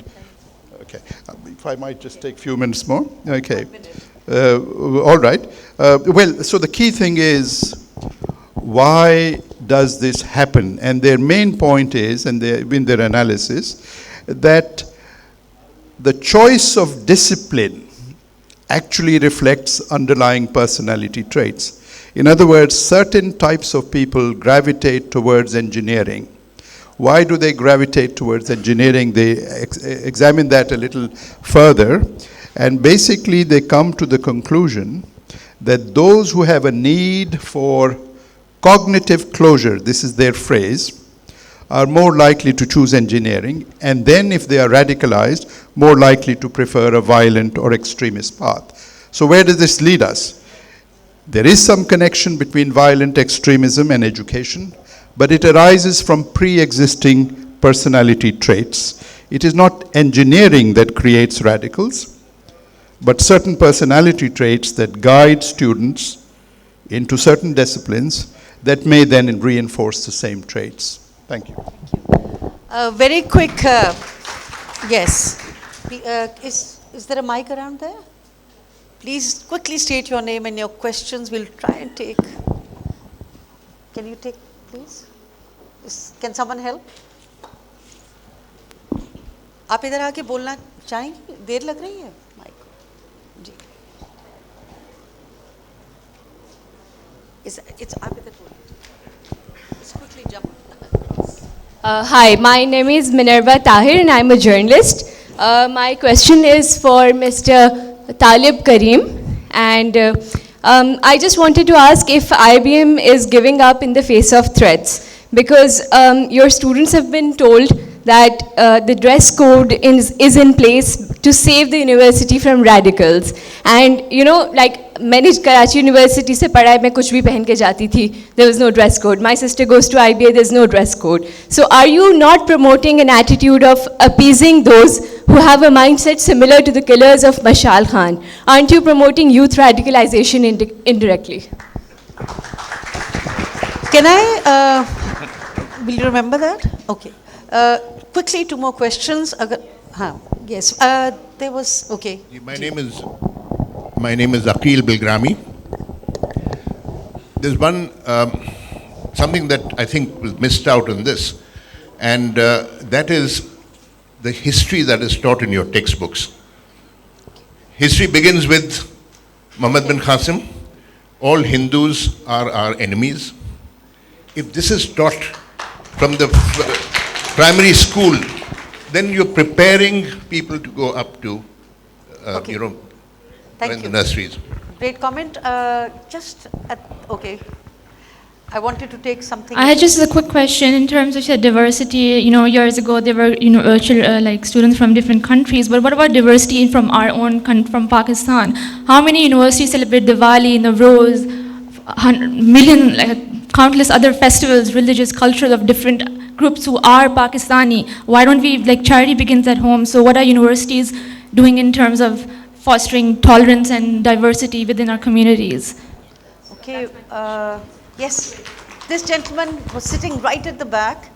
Okay. If I might just take a few minutes more. Okay. All right. Well, so the key thing is, why does this happen? And their main point is, and in their analysis, that the choice of discipline actually reflects underlying personality traits. In other words, certain types of people gravitate towards engineering. Why do they gravitate towards engineering? They examine that a little further, and basically they come to the conclusion that those who have a need for cognitive closure, this is their phrase, are more likely to choose engineering, and then if they are radicalized, more likely to prefer a violent or extremist path. So where does this lead us? There is some connection between violent extremism and education, but it arises from pre-existing personality traits. It is not engineering that creates radicals, but certain personality traits that guide students into certain disciplines that may then reinforce the same traits. Thank you. Very quick, yes. Is there a mic around there? Please quickly state your name and your questions. We'll try and take. Can you take, please? Can someone help? आप इधर आके बोलना चाहेंगे? देर लग रही है mic को? जी. It's आप इधर बोलिए. Just quickly jump. Hi, my name is Minerva Tahir and I'm a journalist. My question is for Mr. Talib Karim, and I just wanted to ask if IBM is giving up in the face of threats, because your students have been told that the dress code is in place to save the university from radicals. And you know, like मैंने Karachi university से पढ़ा है, मैं कुछ भी पहन के जाती थी, there was no dress code. My sister goes to IBA, there's no dress code. So are you not promoting an attitude of appeasing those who have a mindset similar to the killers of Mashal Khan? Aren't you promoting youth radicalization indirectly? Can I, will you remember that? Okay. Quickly, two more questions. Yes, there was, okay. My name is Aqil Bilgrami. There's something that I think was missed out in this, and that is the history that is taught in your textbooks. History begins with Muhammad bin Qasim. All Hindus are our enemies. If this is taught from the primary school, then you're preparing people to go up to, Thank you. Nurseries. Great comment. Okay. I wanted to take something. I had just a quick question in terms of diversity. You know, years ago there were like students from different countries, but what about diversity from our own country, from Pakistan? How many universities celebrate Diwali, Nowruz, countless other festivals, religious, cultural of different groups who are Pakistani? Why don't we, charity begins at home? So what are universities doing in terms of fostering tolerance and diversity within our communities? Okay, yes, this gentleman was sitting right at the back.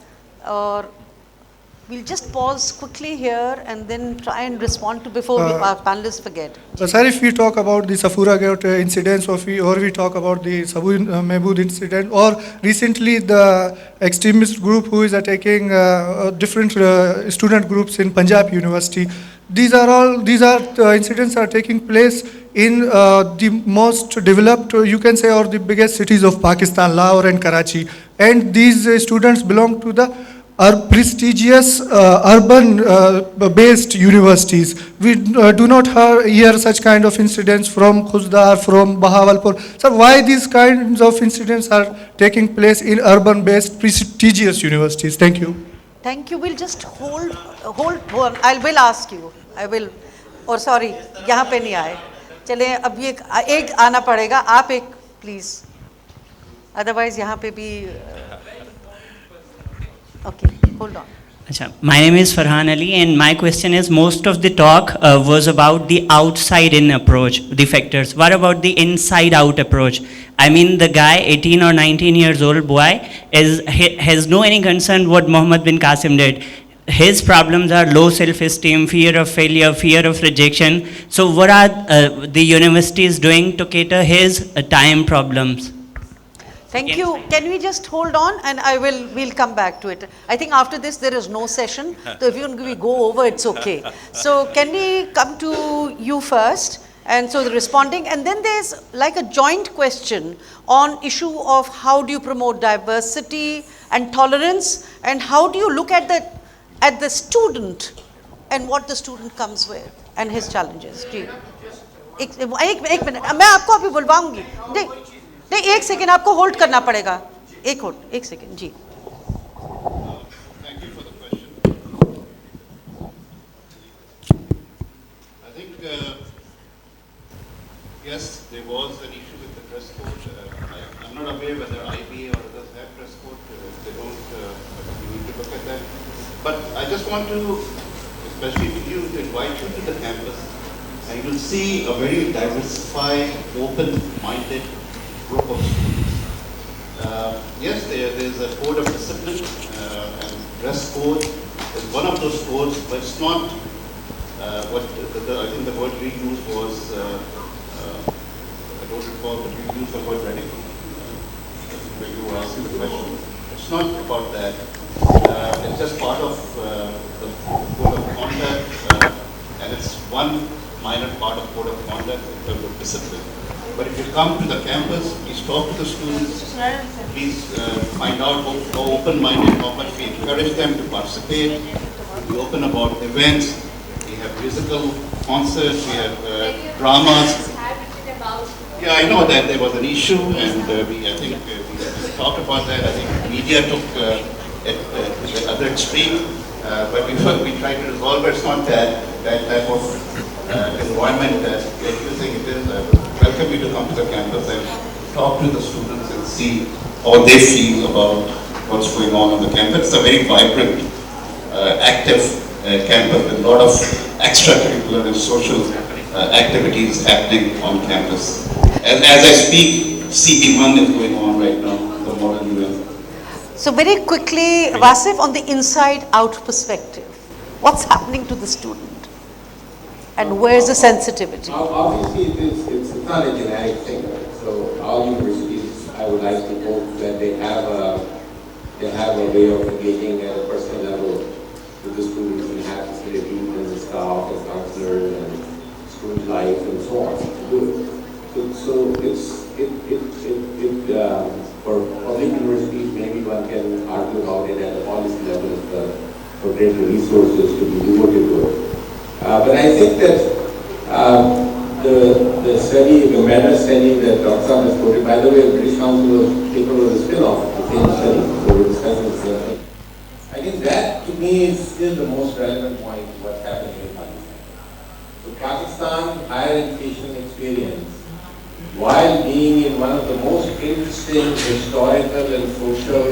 We'll just pause quickly here and then try and respond to before our panelists forget. So, sir, if we talk about the Safura Gate incidents, or we talk about the Sabu Mehbood incident, or recently the extremist group who is attacking different student groups in Punjab University, these incidents are taking place in the most developed, you can say, or the biggest cities of Pakistan, Lahore and Karachi, and these students belong to the prestigious urban-based universities. We do not hear such kind of incidents from Khuzdar, from Bahawalpur. So why these kinds of incidents are taking place in urban-based prestigious universities? Thank you. Thank you. We'll just hold on. I will ask you. I will. Or sorry, यहाँ पे नहीं आए. चले अब ये एक आना पड़ेगा. आप एक please. Otherwise यहाँ पे भी Okay, hold on. My name is Farhan Ali, and my question is, most of the talk was about the outside-in approach, the factors. What about the inside-out approach? I mean, the guy, 18 or 19 years old boy, has no any concern what Mohammed bin Qasim did. His problems are low self-esteem, fear of failure, fear of rejection. So what are the universities doing to cater his time problems? Thank you. Can we just hold on, and we'll come back to it. I think after this there is no session, so if we go over, it's okay. So can we come to you first? And so the responding, and then there's like a joint question on issue of how do you promote diversity and tolerance, and how do you look at the student and what the student comes with and his challenges. जी एक minute मैं आपको अभी बुलवाऊंगी. नहीं एक second आपको hold करना पड़ेगा. एक सेकेंड जी. Thank you for the question. I think yes, there was an issue with the dress code. I'm not aware whether IB or others have dress code. If they don't, we need to look at that. But I just want to, especially with you, to invite you to the campus, and you'll see a very diversified, open-minded group of students. Yes, there's a code of discipline, and dress code is one of those codes, but it's not what I think the word we used was, I don't recall, but we used the word radical when you were asking the question. It's not about that. It's just part of the code of conduct, and it's one minor part of code of conduct in terms of discipline. But if you come to the campus, please talk to the students, please find out how open-minded, how much we encourage them to participate. We open about events, we have musical concerts, we have dramas. Yeah, I know that there was an issue, and I think we talked about that. I think media took it to the other extreme, but we tried to resolve it. It's not that type of environment that you think it is. I would welcome you to come to the campus and talk to the students and see how they feel about what's going on the campus. It's a very vibrant, active campus with a lot of extracurricular and social activities happening on campus. As I speak, CB1 is going on right now, the modern UN. So very quickly, Wasif, on the inside-out perspective, what's happening to the student? And where's the sensitivity? Obviously, it's not a generic thing. So all universities, I would like to hope that they have a way of engaging at a personal level with the students and have facilities and the staff and counselors and student life and so on to do it. So for public universities, maybe one can argue about it at the policy level as well, for greater resources to be devoted to it. But I think that the study, the meta study that Dr. Sam has quoted, by the way, the British Council paper was a spin-off of the same study, so we're discussing the same thing. I think that to me is still the most relevant point to what's happening in Pakistan. So Pakistan higher education experience, while being in one of the most interesting historical and social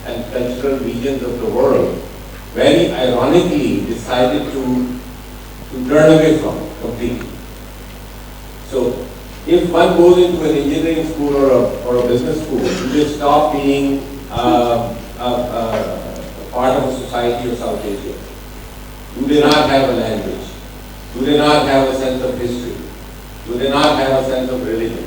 and cultural regions of the world, very ironically decided to turn away from it completely. So if one goes into an engineering school or a business school, you just stop being a part of a society of South Asia. Do they not have a language? Do they not have a sense of history? Do they not have a sense of religion?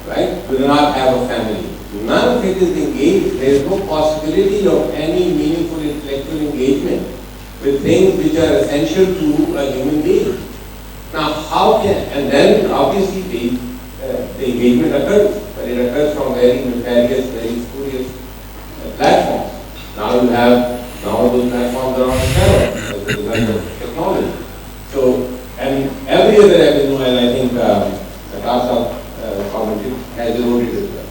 Right? Do they not have a family? None of it is engaged. There is no possibility of any meaningful intellectual engagement with things which are essential to a human being. Now, how can, and then obviously the engagement occurs, but it occurs from very nefarious, very spurious platforms. Now you have, now those platforms are on the channel as a result of technology. So, and every other avenue, and I think Akasa commented, has eroded as well.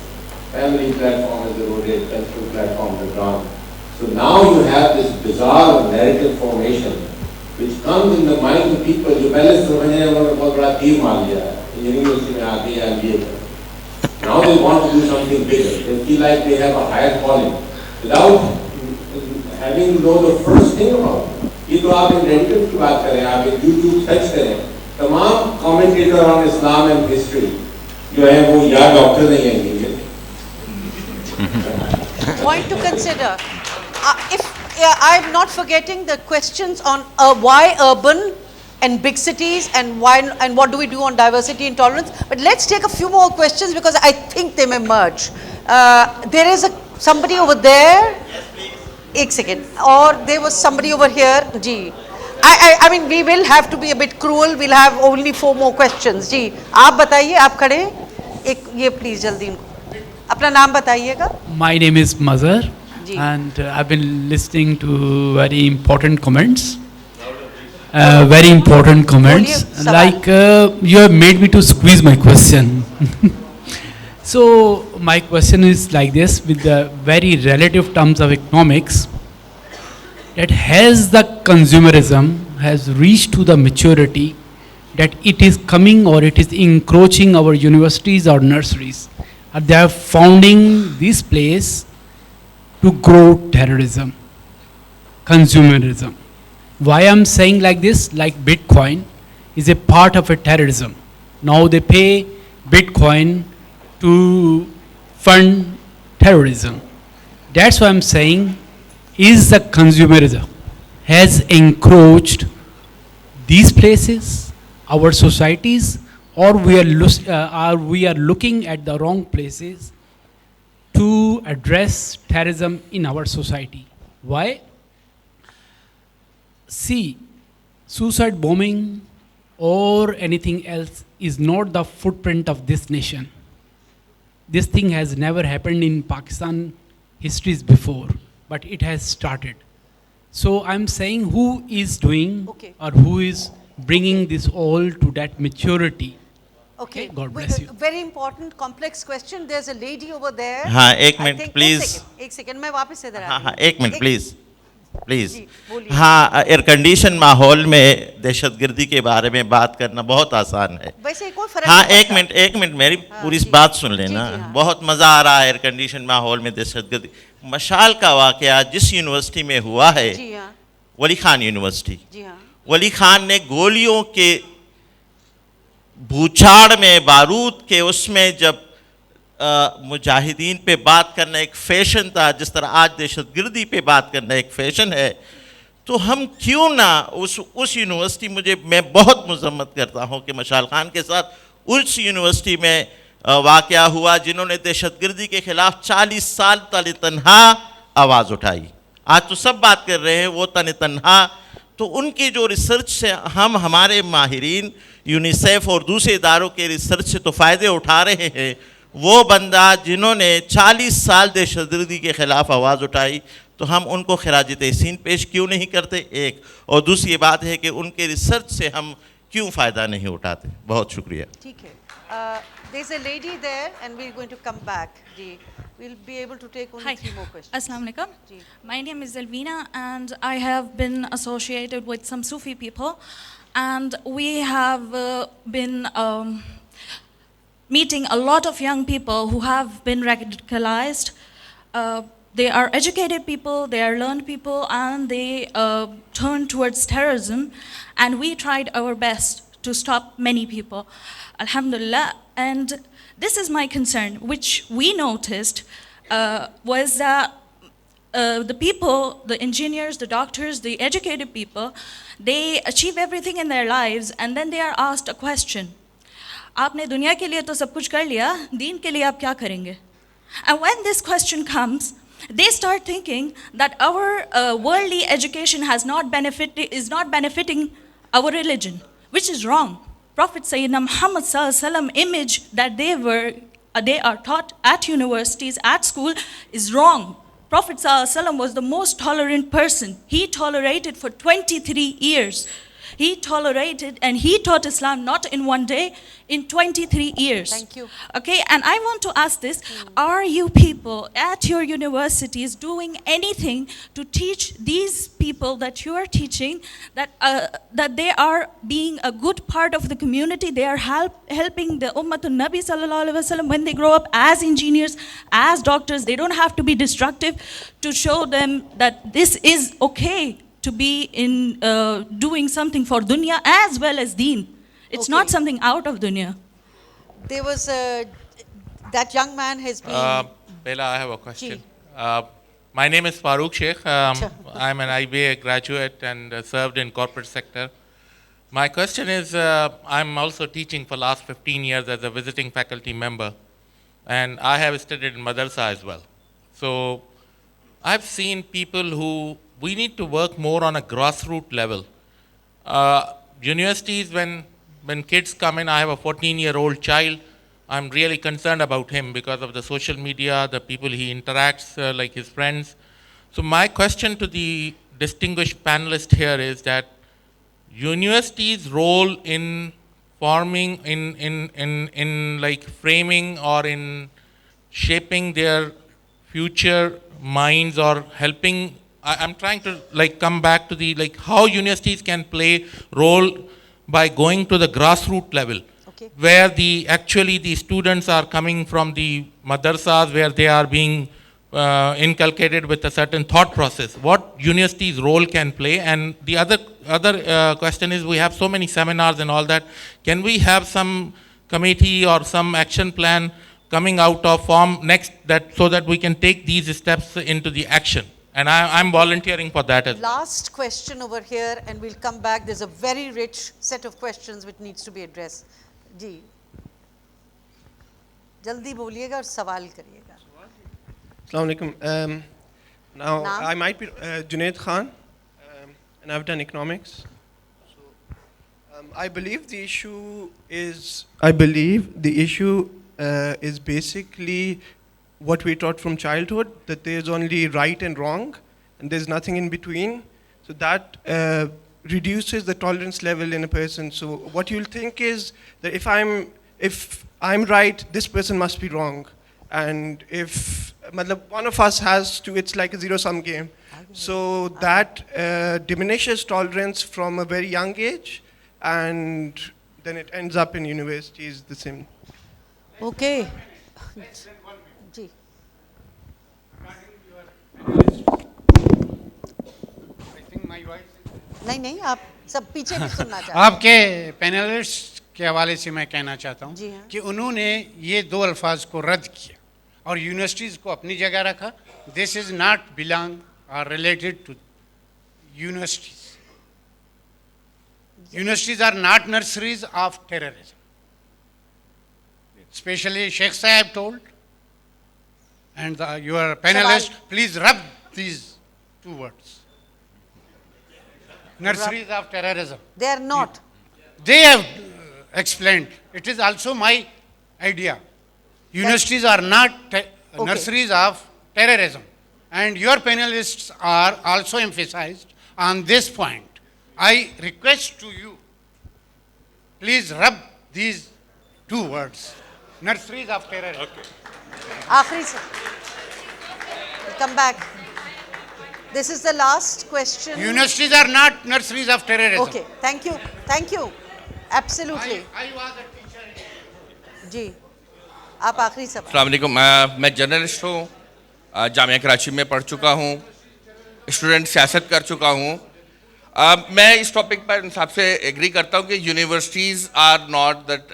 Family platform has eroded, cultural platform has gone. So now you have this bizarre narrative formation which comes in the minds of people. You पहले समझने वालों को बहुत बड़ा तीर मार लिया है. University में आके या MBA कर. Now they want to do something bigger. They feel like they have a higher calling without I mean, you know the first thing about it. ये तो आप इन रेडिकल की बात करें, आप इन YouTube सर्च करें, तमाम commentator on Islam and history जो है वो या डॉक्टर नहीं हैं इंडिया के. Point to consider. I'm not forgetting the questions on why urban and big cities and why and what do we do on diversity and tolerance. But let's take a few more questions because I think they may merge. There is somebody over there. Yes, please. एक second. Or there was somebody over here. Ji. I mean we will have to be a bit cruel. We'll have only 4 more questions. जी. आप बताइए, आप खड़े. एक ये please जल्दी अपना नाम बताइएगा. My name is Mazhar. And I've been listening to very important comments. Very important comments. Like you have made me to squeeze my question. So my question is like this, with the very relative terms of economics, that has the consumerism has reached to the maturity that it is coming or it is encroaching our universities or nurseries. They are founding this place to grow terrorism, consumerism. Why I'm saying like this, like Bitcoin is a part of a terrorism. Now they pay Bitcoin to fund terrorism. That's why I'm saying, is the consumerism has encroached these places, our societies, or we are looking at the wrong places to address terrorism in our society. Why? See, suicide bombing or anything else is not the footprint of this nation. This thing has never happened in Pakistan histories before, but it has started. So I'm saying who is doing or who is bringing this all to that maturity. Okay. God bless you. Very important, complex question. There's a lady over there. हाँ, एक minute please. एक second मैं वापस इधर हाँ हाँ एक minute please please. हाँ, एयर कंडीशन माहौल में दहशतगर्दी के बारे में बात करना बहुत आसान है. वैसे कोई फर्क हाँ एक मिनट मेरी पूरी बात सुन लेना. बहुत मजा आ रहा है एयर कंडीशन माहौल में दहशतगर्दी. मशाल का वाकया जिस यूनिवर्सिटी में हुआ है, वली खान यूनिवर्सिटी, वली खान ने गोलियों के भूचाड़ में, बारूद के उसमें जब मुजाहिदीन पे बात करना एक फैशन था, जिस तरह आज दहशतगर्दी पे बात करना एक फैशन है, तो हम क्यों ना उस यूनिवर्सिटी, मैं बहुत मजम्मत करता हूँ कि मशाल खान के साथ उस यूनिवर्सिटी में वाक़या हुआ जिन्होंने दहशतगर्दी के ख़िलाफ़ 40 साल तन तन्हा आवाज़ उठाई. आज तो सब बात कर रहे हैं, वो तन तन्हा. तो उनकी जो रिसर्च से हमारे माहिरीन यूनिसेफ और दूसरे इदारों के रिसर्च से तो फ़ायदे उठा रहे हैं. वो बंदा जिन्होंने 40 साल दहशतगर्दी के ख़िलाफ़ आवाज़ उठाई, तो हम उनको खराज तहसीन पेश क्यों नहीं करते, एक. और दूसरी बात है कि उनके रिसर्च से हम क्यों फ़ायदा नहीं उठाते. बहुत शुक्रिया. ठीक है. There's a lady there and we're going to come back. We'll be able to take only 3 more questions. Assalamu alaikum. My name is Elvina and I have been associated with some Sufi people, and we have been meeting a lot of young people who have been radicalized. They are educated people, they are learned people, and they turn towards terrorism, and we tried our best to stop many people. Alhamdulillah. And this is my concern, which we noticed was that the people, the engineers, the doctors, the educated people, they achieve everything in their lives, and then they are asked a question. आपने दुनिया के लिए तो सब कुछ कर लिया, दीन के लिए आप क्या करेंगे? And when this question comes, they start thinking that our worldly education is not benefiting our religion, which is wrong. Prophet Sayyidina Muhammad Sallallahu Alaihi Wasallam image that they are taught at universities, at school, is wrong. Prophet Sallallahu Alaihi Wasallam was the most tolerant person. He tolerated for 23 years. He tolerated and he taught Islam not in one day, in 23 years. Thank you. Okay, and I want to ask this. Are you people at your universities doing anything to teach these people that you are teaching that they are being a good part of the community, they are helping the Ummatun Nabi sallallahu alaihi wasallam when they grow up as engineers, as doctors? They don't have to be destructive, to show them that this is okay to be in doing something for dunya as well as deen. It's not something out of dunya. There was that young man has been... Bella, I have a question. My name is Farooq Sheikh. I'm an IBA graduate and served in corporate sector. My question is, I'm also teaching for last 15 years as a visiting faculty member, and I have studied in madrasa as well. So I've seen people who, we need to work more on a grassroots level. Universities, when kids come in, I have a 14-year-old child, I'm really concerned about him because of the social media, the people he interacts, like his friends. So my question to the distinguished panelist here is that universities' role in forming, in like framing or in shaping their future minds or helping, I'm trying to like come back to the like how universities can play role by going to the grassroots level, where actually the students are coming from the madrasas, where they are being inculcated with a certain thought process. What universities' role can play? And the other question is, we have so many seminars and all that. Can we have some committee or some action plan coming out of form next, that so that we can take these steps into the action? And I'm volunteering for that as well. Last question over here, and we'll come back. There's a very rich set of questions which needs to be addressed. Ji, jaldi boliyega aur sawal kariyega. Assalamu alaikum. Now, I might be Junaid Khan, and I've done economics. So, I believe the issue is basically what we taught from childhood, that there's only right and wrong, and there's nothing in between. So that reduces the tolerance level in a person. So what you'll think is that if I'm right, this person must be wrong. And if one of us has to, it's like a zero-sum game. So that diminishes tolerance from a very young age, and then it ends up in universities the same. Okay. Ji. नहीं आप सब पीछे भी सुनना चाहते हैं। आपके panelist के हवाले से मैं कहना चाहता हूँ कि उन्होंने ये दो अल्फाज को रद्द किया और यूनिवर्सिटीज़ को अपनी जगह रखा. दिस इज़ नॉट बिलोंग और related to universities. Universities are not nurseries of terrorism. Especially Sheikh Sahib told, and your panelists, please rub these two words. Nurseries of terrorism. They are not. They have explained. It is also my idea. Universities are not nurseries of terrorism. And your panelists are also emphasized on this point. I request to you, please rub these two words. Nurseries of terrorism. Aakhri sir. Come back. This is the last question. Universities are not nurseries of terrorism. Okay, thank you. Thank you. Absolutely. I was a teacher. जी, आप आखिरी सवाल. अस्सलाम वालेकुम. मैं journalist हूँ, जामिया कराची में पढ़ चुका हूँ, स्टूडेंट सियासत कर चुका हूँ. मैं इस टॉपिक पर इंसाफ से एग्री करता हूँ कि यूनिवर्सिटीज़ आर नॉट दैट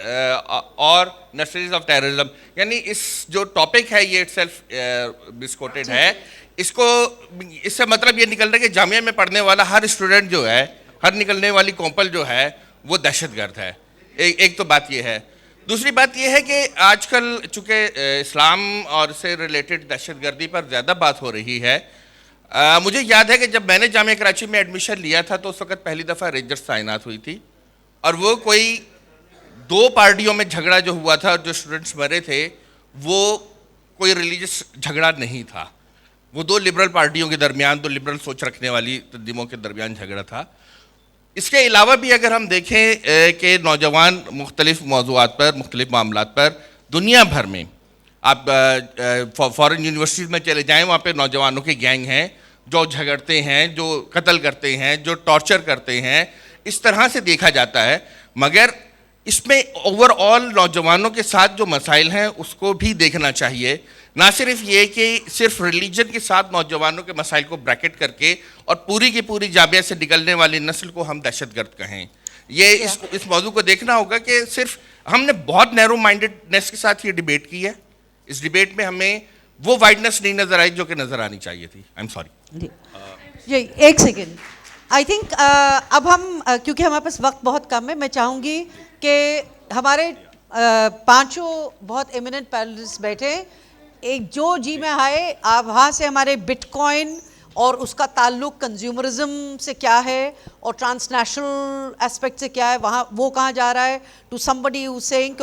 और नर्सरीज ऑफ टेररिज्म. यानी इस जो टॉपिक है ये इटसेल्फ मिसकोटेड है. इससे मतलब ये निकल रहा है कि जामिया में पढ़ने वाला हर स्टूडेंट जो है, हर निकलने वाली कॉम्पल जो है वो दहशतगर्द है. एक तो बात ये है. दूसरी बात ये है कि आजकल चूँकि इस्लाम और से रिलेटेड दहशतगर्दी पर ज़्यादा बात हो रही है. मुझे याद है कि जब मैंने जामिया कराची में एडमिशन लिया था तो उस वक्त पहली दफ़ा रेंजर्स तैनात हुई थी और वो कोई दो पार्टियों में झगड़ा जो हुआ था, जो स्टूडेंट्स मरे थे, वो कोई रिलीजियस झगड़ा नहीं था. वो दो लिबरल पार्टियों के दरमियान, दो लिबरल सोच रखने वाली तंजीमों के दरमियान झगड़ा था. इसके अलावा भी अगर हम देखें कि नौजवान मुख्तलिफ मौज़ूआत पर, मुख्तलिफ मामलात पर दुनिया भर में, आप फॉरेन यूनिवर्सिटीज़ में चले जाएं, वहाँ पे नौजवानों के गैंग हैं जो झगड़ते हैं, जो कत्ल करते हैं, जो टॉर्चर करते हैं, इस तरह से देखा जाता है। मगर इसमें ओवरऑल नौजवानों के साथ जो मसाइल हैं उसको भी देखना चाहिए, ना सिर्फ ये कि सिर्फ रिलीजन के साथ नौजवानों के मसाइल को ब्रैकेट करके और पूरी की पूरी जामिया से निकलने वाली नस्ल को हम दहशतगर्द कहें। ये इस मौजू को देखना होगा कि सिर्फ हमने बहुत नैरो माइंडेडनेस के साथ ये डिबेट की है। इस डिबेट में हमें वो वाइडनेस नहीं नज़र आई जो कि नज़र आनी चाहिए थी। I am sorry. ये एक सेकेंड, आई थिंक अब हम क्योंकि हमारे पास वक्त बहुत कम है, मैं चाहूँगी कि हमारे पांचों बहुत एमिनेंट पैनलिस्ट बैठे, एक जो जी में आए, आप वहाँ से हमारे बिटकॉइन और उसका ताल्लुक कंज्यूमरिज्म से क्या है और ट्रांसनेशनल एस्पेक्ट से क्या है, वहाँ वो कहाँ जा रहा है, टू समबडी हु सेइंग,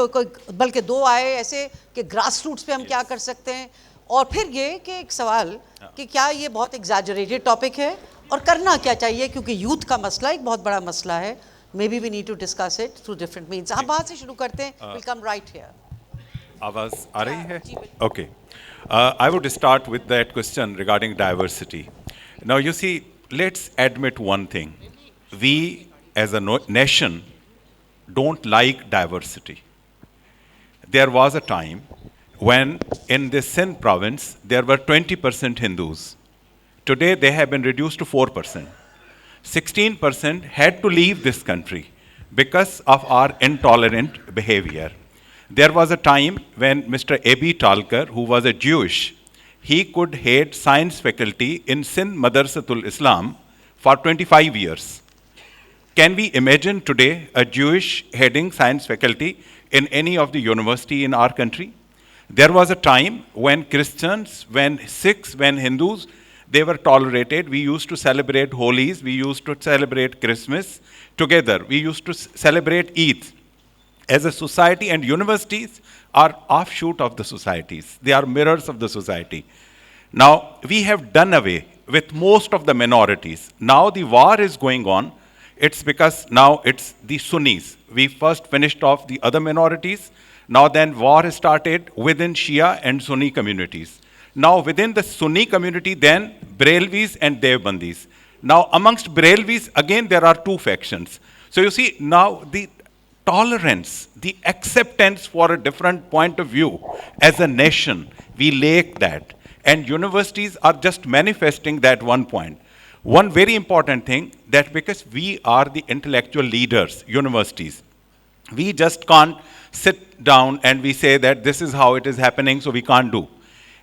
बल्कि दो आए ऐसे कि ग्रास रूट्स पे हम क्या कर सकते हैं, और फिर ये कि एक सवाल कि क्या ये बहुत एग्जैजरेटेड टॉपिक है और करना क्या चाहिए, क्योंकि यूथ का मसला एक बहुत बड़ा मसला है। Maybe we need to discuss it through different means. हम वहाँ से शुरू करते हैं. We'll come right here. आवाज़ आ रही है? Okay. I would start with that question regarding diversity. Now you see, let's admit one thing. We as a nation don't like diversity. There was a time when in the Sindh province there were 20% Hindus. Today they have been reduced to 4%. 16% had to leave this country because of our intolerant behavior. There was a time when Mr. A.B. Talkar, who was a Jewish, he could head science faculty in Sindh Madrasatul Islam for 25 years. Can we imagine today a Jewish heading science faculty in any of the university in our country? There was a time when Christians, when Sikhs, when Hindus, they were tolerated. We used to celebrate Holies. We used to celebrate Christmas together. We used to celebrate Eid. As a society, and universities are offshoot of the societies. They are mirrors of the society. Now, we have done away with most of the minorities. Now the war is going on. It's because now it's the Sunnis. We first finished off the other minorities. Now then war started within Shia and Sunni communities. Now within the Sunni community, then Brelvis and Devbandis. Now amongst Brelvis, again there are two factions. So you see, now the tolerance, the acceptance for a different point of view as a nation, we lack that. And universities are just manifesting that one point. One very important thing, that because we are the intellectual leaders, universities, we just can't sit down and we say that this is how it is happening, so we can't do.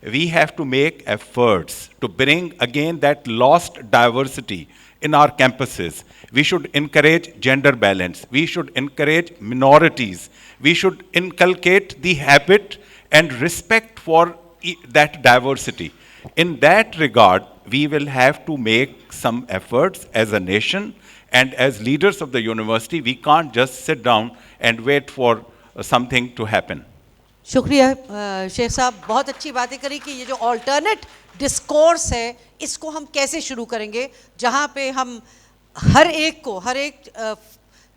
We have to make efforts to bring again that lost diversity in our campuses. We should encourage gender balance. We should encourage minorities. We should inculcate the habit and respect for that diversity. In that regard, we will have to make some efforts as a nation, and as leaders of the university, we can't just sit down and wait for something to happen. शुक्रिया शेख साहब, बहुत अच्छी बातें करी कि ये जो alternate discourse है इसको हम कैसे शुरू करेंगे, जहाँ पे हम हर एक को, हर एक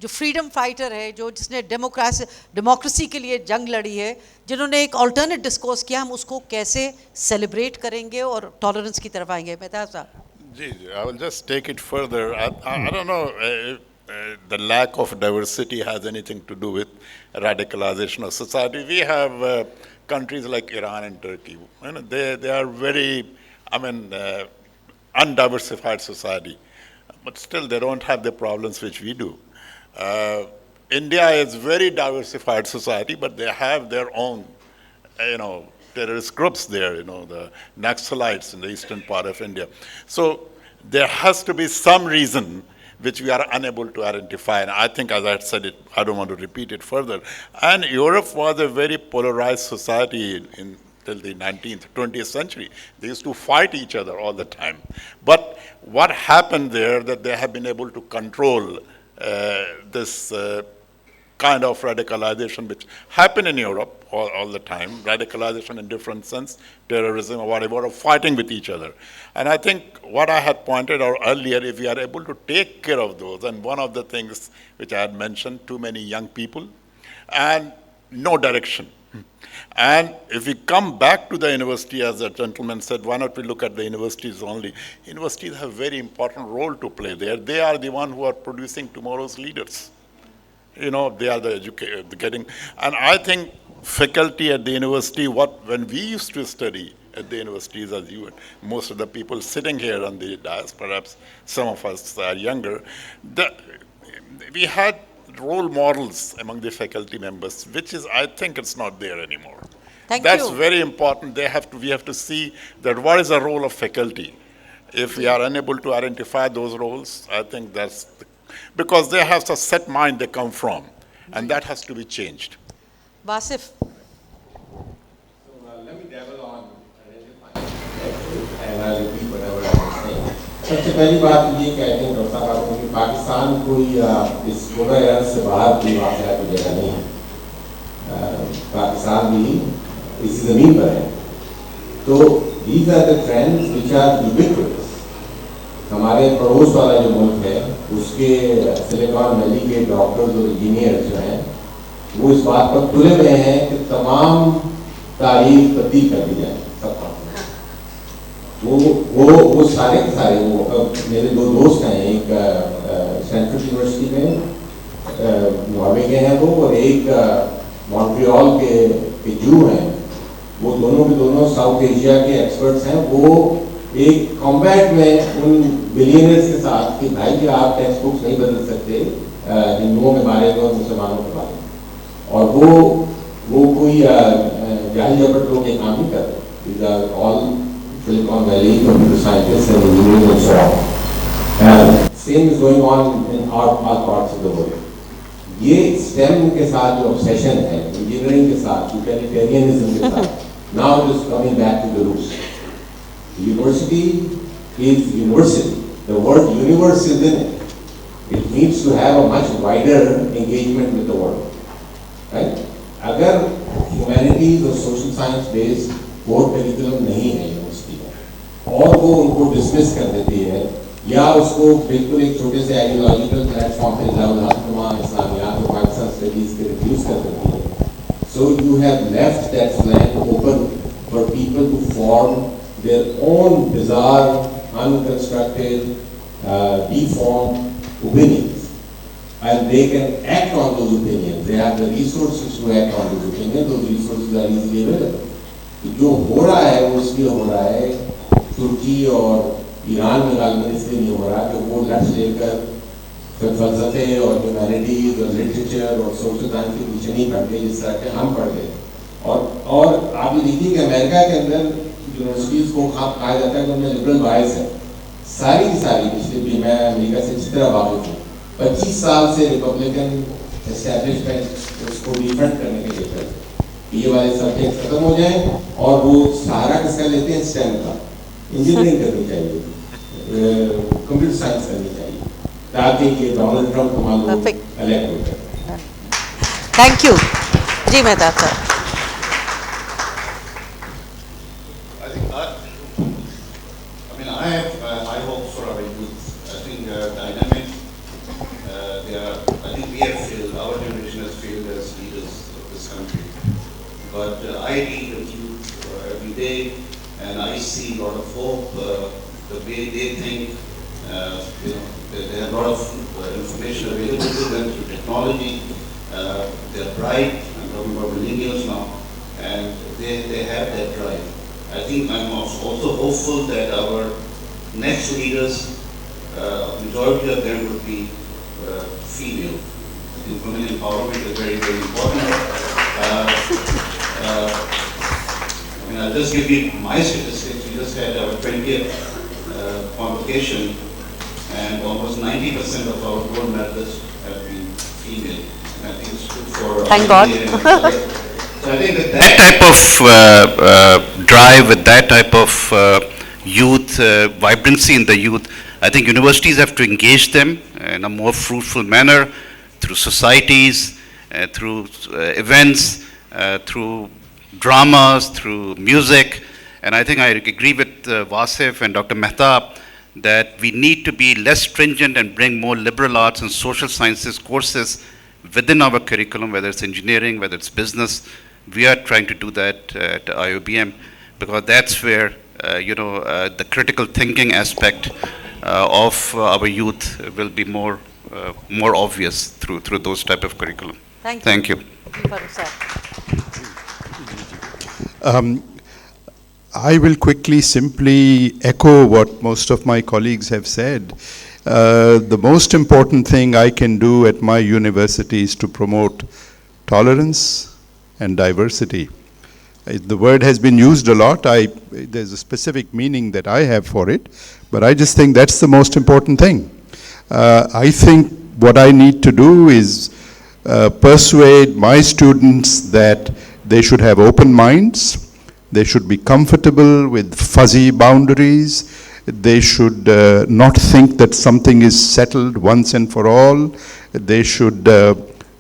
जो फ्रीडम फाइटर है, जो जिसने डेमोक्रेसी के लिए जंग लड़ी है, जिन्होंने एक ऑल्टरनेट डिस्कोर्स किया, हम उसको कैसे सेलिब्रेट करेंगे और टॉलरेंस की तरफ आएंगे। मेहताब साहब। जी, I will just take it further. I don't know the lack of diversity has anything to do with radicalization of society. We have countries like Iran and Turkey. You know, they are very, undiversified society, but still they don't have the problems which we do. India is very diversified society, but they have their own, terrorist groups there, the Naxalites in the eastern part of India. So there has to be some reason which we are unable to identify. And I think, as I said it, I don't want to repeat it further. And Europe was a very polarized society till the 19th, 20th century. They used to fight each other all the time. But what happened there, that they have been able to control this kind of radicalization which happen in Europe all the time, radicalization in different sense, terrorism or whatever, or fighting with each other. And I think what I had pointed out earlier, if we are able to take care of those, and one of the things which I had mentioned, too many young people and no direction. And if we come back to the university, as the gentleman said, why not we look at the universities only? Universities have a very important role to play there. They are the one who are producing tomorrow's leaders. You know, they are the getting, and I think faculty at the university, when we used to study at the universities, as you and most of the people sitting here on the dais, perhaps some of us are younger, we had role models among the faculty members, which is, I think it's not there anymore. That's very important. We have to see that what is the role of faculty. If we are unable to identify those roles, I think that's because they have a set mind they come from, and that has to be changed. Vasif. Let me dabble on and I'll repeat whatever I'm saying. सबसे पहली बात ये कहते हैं doctor साहब कि पाकिस्तान कोई इस पूरा इराक से बाहर की वाक़या की जगह नहीं है. पाकिस्तान भी इसी ज़मीन पर है. तो these are the trends which are ubiquitous. हमारे पड़ोस वाला जो मुल्क है उसके सिलिकॉन वैली के डॉक्टर्स और इंजीनियर्स जो हैं वो इस बात पर तुले हुए हैं कि तमाम तारीख तब्दील कर दी जाए सबका. वो सारे के सारे मेरे दो दोस्त हैं, एक स्टैनफोर्ड यूनिवर्सिटी में नॉर्वे के हैं वो, और एक मॉन्ट्रियल के जू हैं. वो दोनों के दोनों साउथ एशिया के एक्सपर्ट्स हैं. वो एक कॉम्बैट में उन बिलियनर्स के साथ कि भाई कि आप टेक्स्ट बुक्स नहीं बदल सकते हिंदुओं के बारे में और मुसलमानों के बारे में, और वो कोई जाहिल जबरदस्त लोग ये काम नहीं कर रहे. These are all Silicon Valley computer scientists and engineers and so on. Same is going on in all parts of the world. ये STEM के साथ जो obsession है, engineering के साथ, utilitarianism के साथ, now it is coming back to the roots. University is university. The word universe is in it. It needs to have a much wider engagement with the world. Right? अगर humanities or social science based core curriculum नहीं है university में और वो उनको dismiss कर देती है या उसको बिल्कुल एक छोटे से आइडियोलॉजिकल प्लेटफॉर्म पे इस्लामियात और पाकिस्तान स्टडीज के रिड्यूस कर देती है, so you have left that flank open for people to form their own bizarre, unconstructed, deformed opinions. And they can act on those opinions. They have the resources to act on those opinions. Those resources are easily available. जो हो रहा है वो इसलिए हो रहा है, तुर्की और ईरान में गालमन इसलिए नहीं हो रहा कि वो लक्ष्य लेकर फलसफे और ह्यूमैनिटीज और लिटरेचर और सोशल साइंस के पीछे नहीं पड़ गए जिस तरह के हम पड़ गए. और आप ये देखिए कि अमेरिका के अंदर यूनिवर्सिटीज़ को कहा जाता है कि उनमें लिबरल बायस है. सारी की सारी पिछले भी मैं अमेरिका से जिस तरह वाकिफ हूँ 25 साल से रिपब्लिकन एस्टैब्लिशमेंट उसको रिफंड करने के लिए ये वाले सब्जेक्ट खत्म हो जाए और वो सहारा किसका लेते हैं स्टेम का. इंजीनियरिंग करनी चाहिए, कंप्यूटर साइंस करनी चाहिए ताकि कि डोनाल्ड ट्रंप को मान लो इलेक्ट हो जाए. थैंक यू जी मेहताब साहब. I have high hopes for our youth. I think dynamic. I think we have failed. Our generation has failed as leaders of this country. But I read with youth every day, and I see a lot of hope. The way they think, they have a lot of information available to them through technology. They are bright. I'm talking about millennials now, and they have that drive. I think I'm also hopeful that our next leaders, majority of them would be female. I think women empowerment is very, very important. I'll just give you my statistics. We just had our 20th convocation, and almost 90% of our gold medalists have been female. And I think it's good for Thank God. So I think that type of drive, with that type of youth, vibrancy in the youth, I think universities have to engage them in a more fruitful manner through societies through events, through dramas, through music. And I think I agree with Vasif and Dr. Mehta that we need to be less stringent and bring more liberal arts and social sciences courses within our curriculum, whether it's engineering, whether it's business. We are trying to do that at IOBM because that's where, the critical thinking aspect of our youth will be more obvious through those type of curriculum. Thank you. I will quickly simply echo what most of my colleagues have said. The most important thing I can do at my university is to promote tolerance and diversity. The word has been used a lot. There's a specific meaning that I have for it, but I just think that's the most important thing. I think what I need to do is persuade my students that they should have open minds. They should be comfortable with fuzzy boundaries. They should not think that something is settled once and for all. They should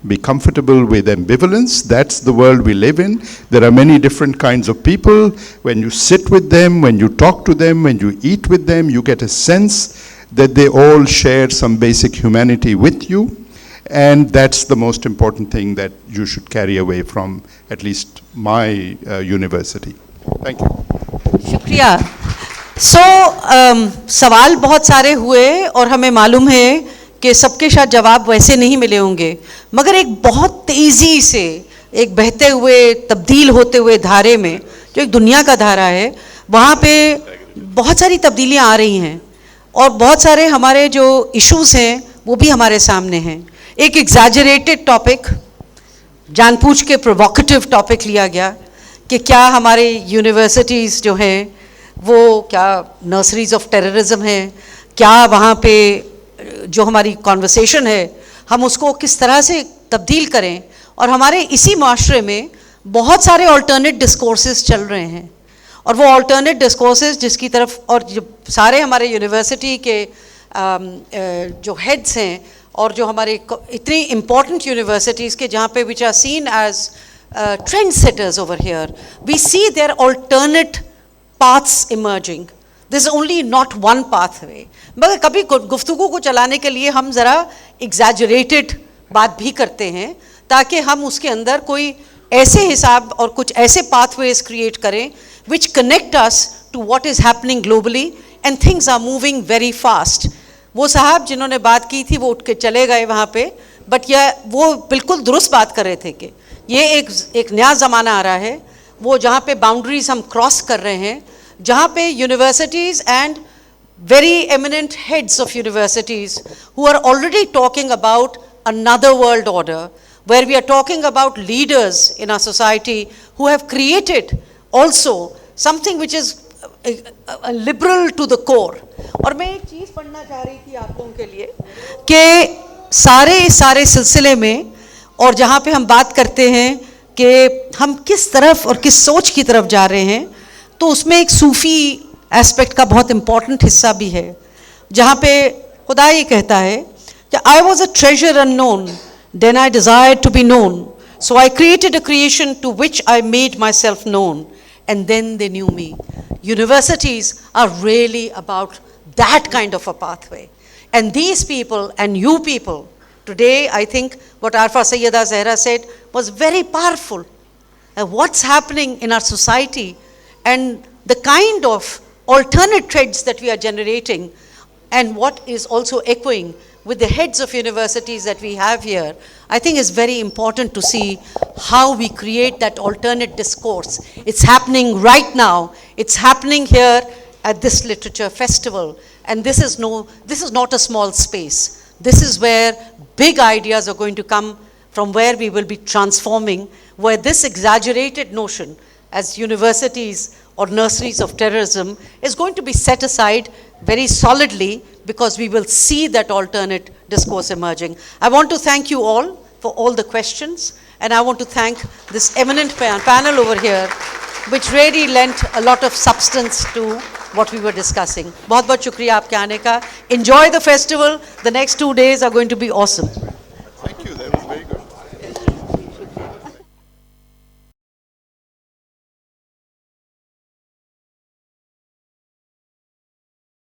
be comfortable with ambivalence. That's the world we live in. There are many different kinds of people. When you sit with them, when you talk to them, when you eat with them, you get a sense that they all share some basic humanity with you. And that's the most important thing that you should carry away from at least my university. Thank you. शुक्रिया. सवाल बहुत सारे हुए और हमें मालूम है कि सबके शायद जवाब वैसे नहीं मिले होंगे, मगर एक बहुत तेज़ी से एक बहते हुए तब्दील होते हुए धारे में जो एक दुनिया का धारा है, वहाँ पे बहुत सारी तब्दीलियाँ आ रही हैं और बहुत सारे हमारे जो इश्यूज़ हैं वो भी हमारे सामने हैं. एक एग्जैजरेटेड टॉपिक, जानबूझ के प्रोवोकेटिव टॉपिक लिया गया कि क्या हमारे यूनिवर्सिटीज़ जो हैं वो क्या नर्सरीज ऑफ टेररिज्म हैं, क्या वहाँ पे जो हमारी कॉन्वर्सेशन है हम उसको किस तरह से तब्दील करें. और हमारे इसी माशरे में बहुत सारे अल्टरनेट डिस्कोर्सेस चल रहे हैं और वो अल्टरनेट डिस्कोर्सेस जिसकी तरफ और जो सारे हमारे यूनिवर्सिटी के जो हेड्स हैं और जो हमारे इतनी इम्पॉर्टेंट यूनिवर्सिटीज़ के जहाँ पे which are seen as trend setters over here, we see there alternate paths emerging. This only not one pathway. मगर कभी गुफ्तगू को चलाने के लिए हम ज़रा एग्जैजरेटेड बात भी करते हैं ताकि हम उसके अंदर कोई ऐसे हिसाब और कुछ ऐसे पाथवेज क्रिएट करें which connect us to what is happening globally and things are moving very fast. वो साहब जिन्होंने बात की थी वो उठ के चले गए वहाँ पे, बट वो बिल्कुल दुरुस्त बात कर रहे थे कि ये एक नया ज़माना आ रहा है वो जहाँ पे बाउंड्रीज हम क्रॉस कर रहे हैं, जहाँ पे universities and very eminent heads of universities who are already talking about another world order, where we are talking about leaders in our society who have created also something which is liberal to the core. और मैं एक चीज़ पढ़ना चाह रही थी आप लोगों के लिए कि सारे सिलसिले में और जहाँ पे हम बात करते हैं कि हम किस तरफ और किस सोच की तरफ जा रहे हैं, तो उसमें एक सूफ़ी एस्पेक्ट का बहुत इम्पॉर्टेंट हिस्सा भी है, जहाँ पे खुदा ये कहता है कि I was a treasure unknown then I desired to be known so I created a creation to which I made myself known and then they knew me. Universities are really about that kind of a pathway. And these people and you people, today I think what Arfa Sayyida Zahra said was very powerful. What's happening in our society and the kind of alternate threads that we are generating and what is also echoing with the heads of universities that we have here, I think is very important to see how we create that alternate discourse. It's happening right now. It's happening here at this literature festival. And this is not a small space. This is where big ideas are going to come from, where we will be transforming, where this exaggerated notion as universities or nurseries of terrorism is going to be set aside very solidly, because we will see that alternate discourse emerging. I want to thank you all for all the questions, and I want to thank this eminent panel over here, which really lent a lot of substance to what we were discussing. बहुत बहुत शुक्रिया आपके आने का. Enjoy the festival. The next 2 days are going to be awesome.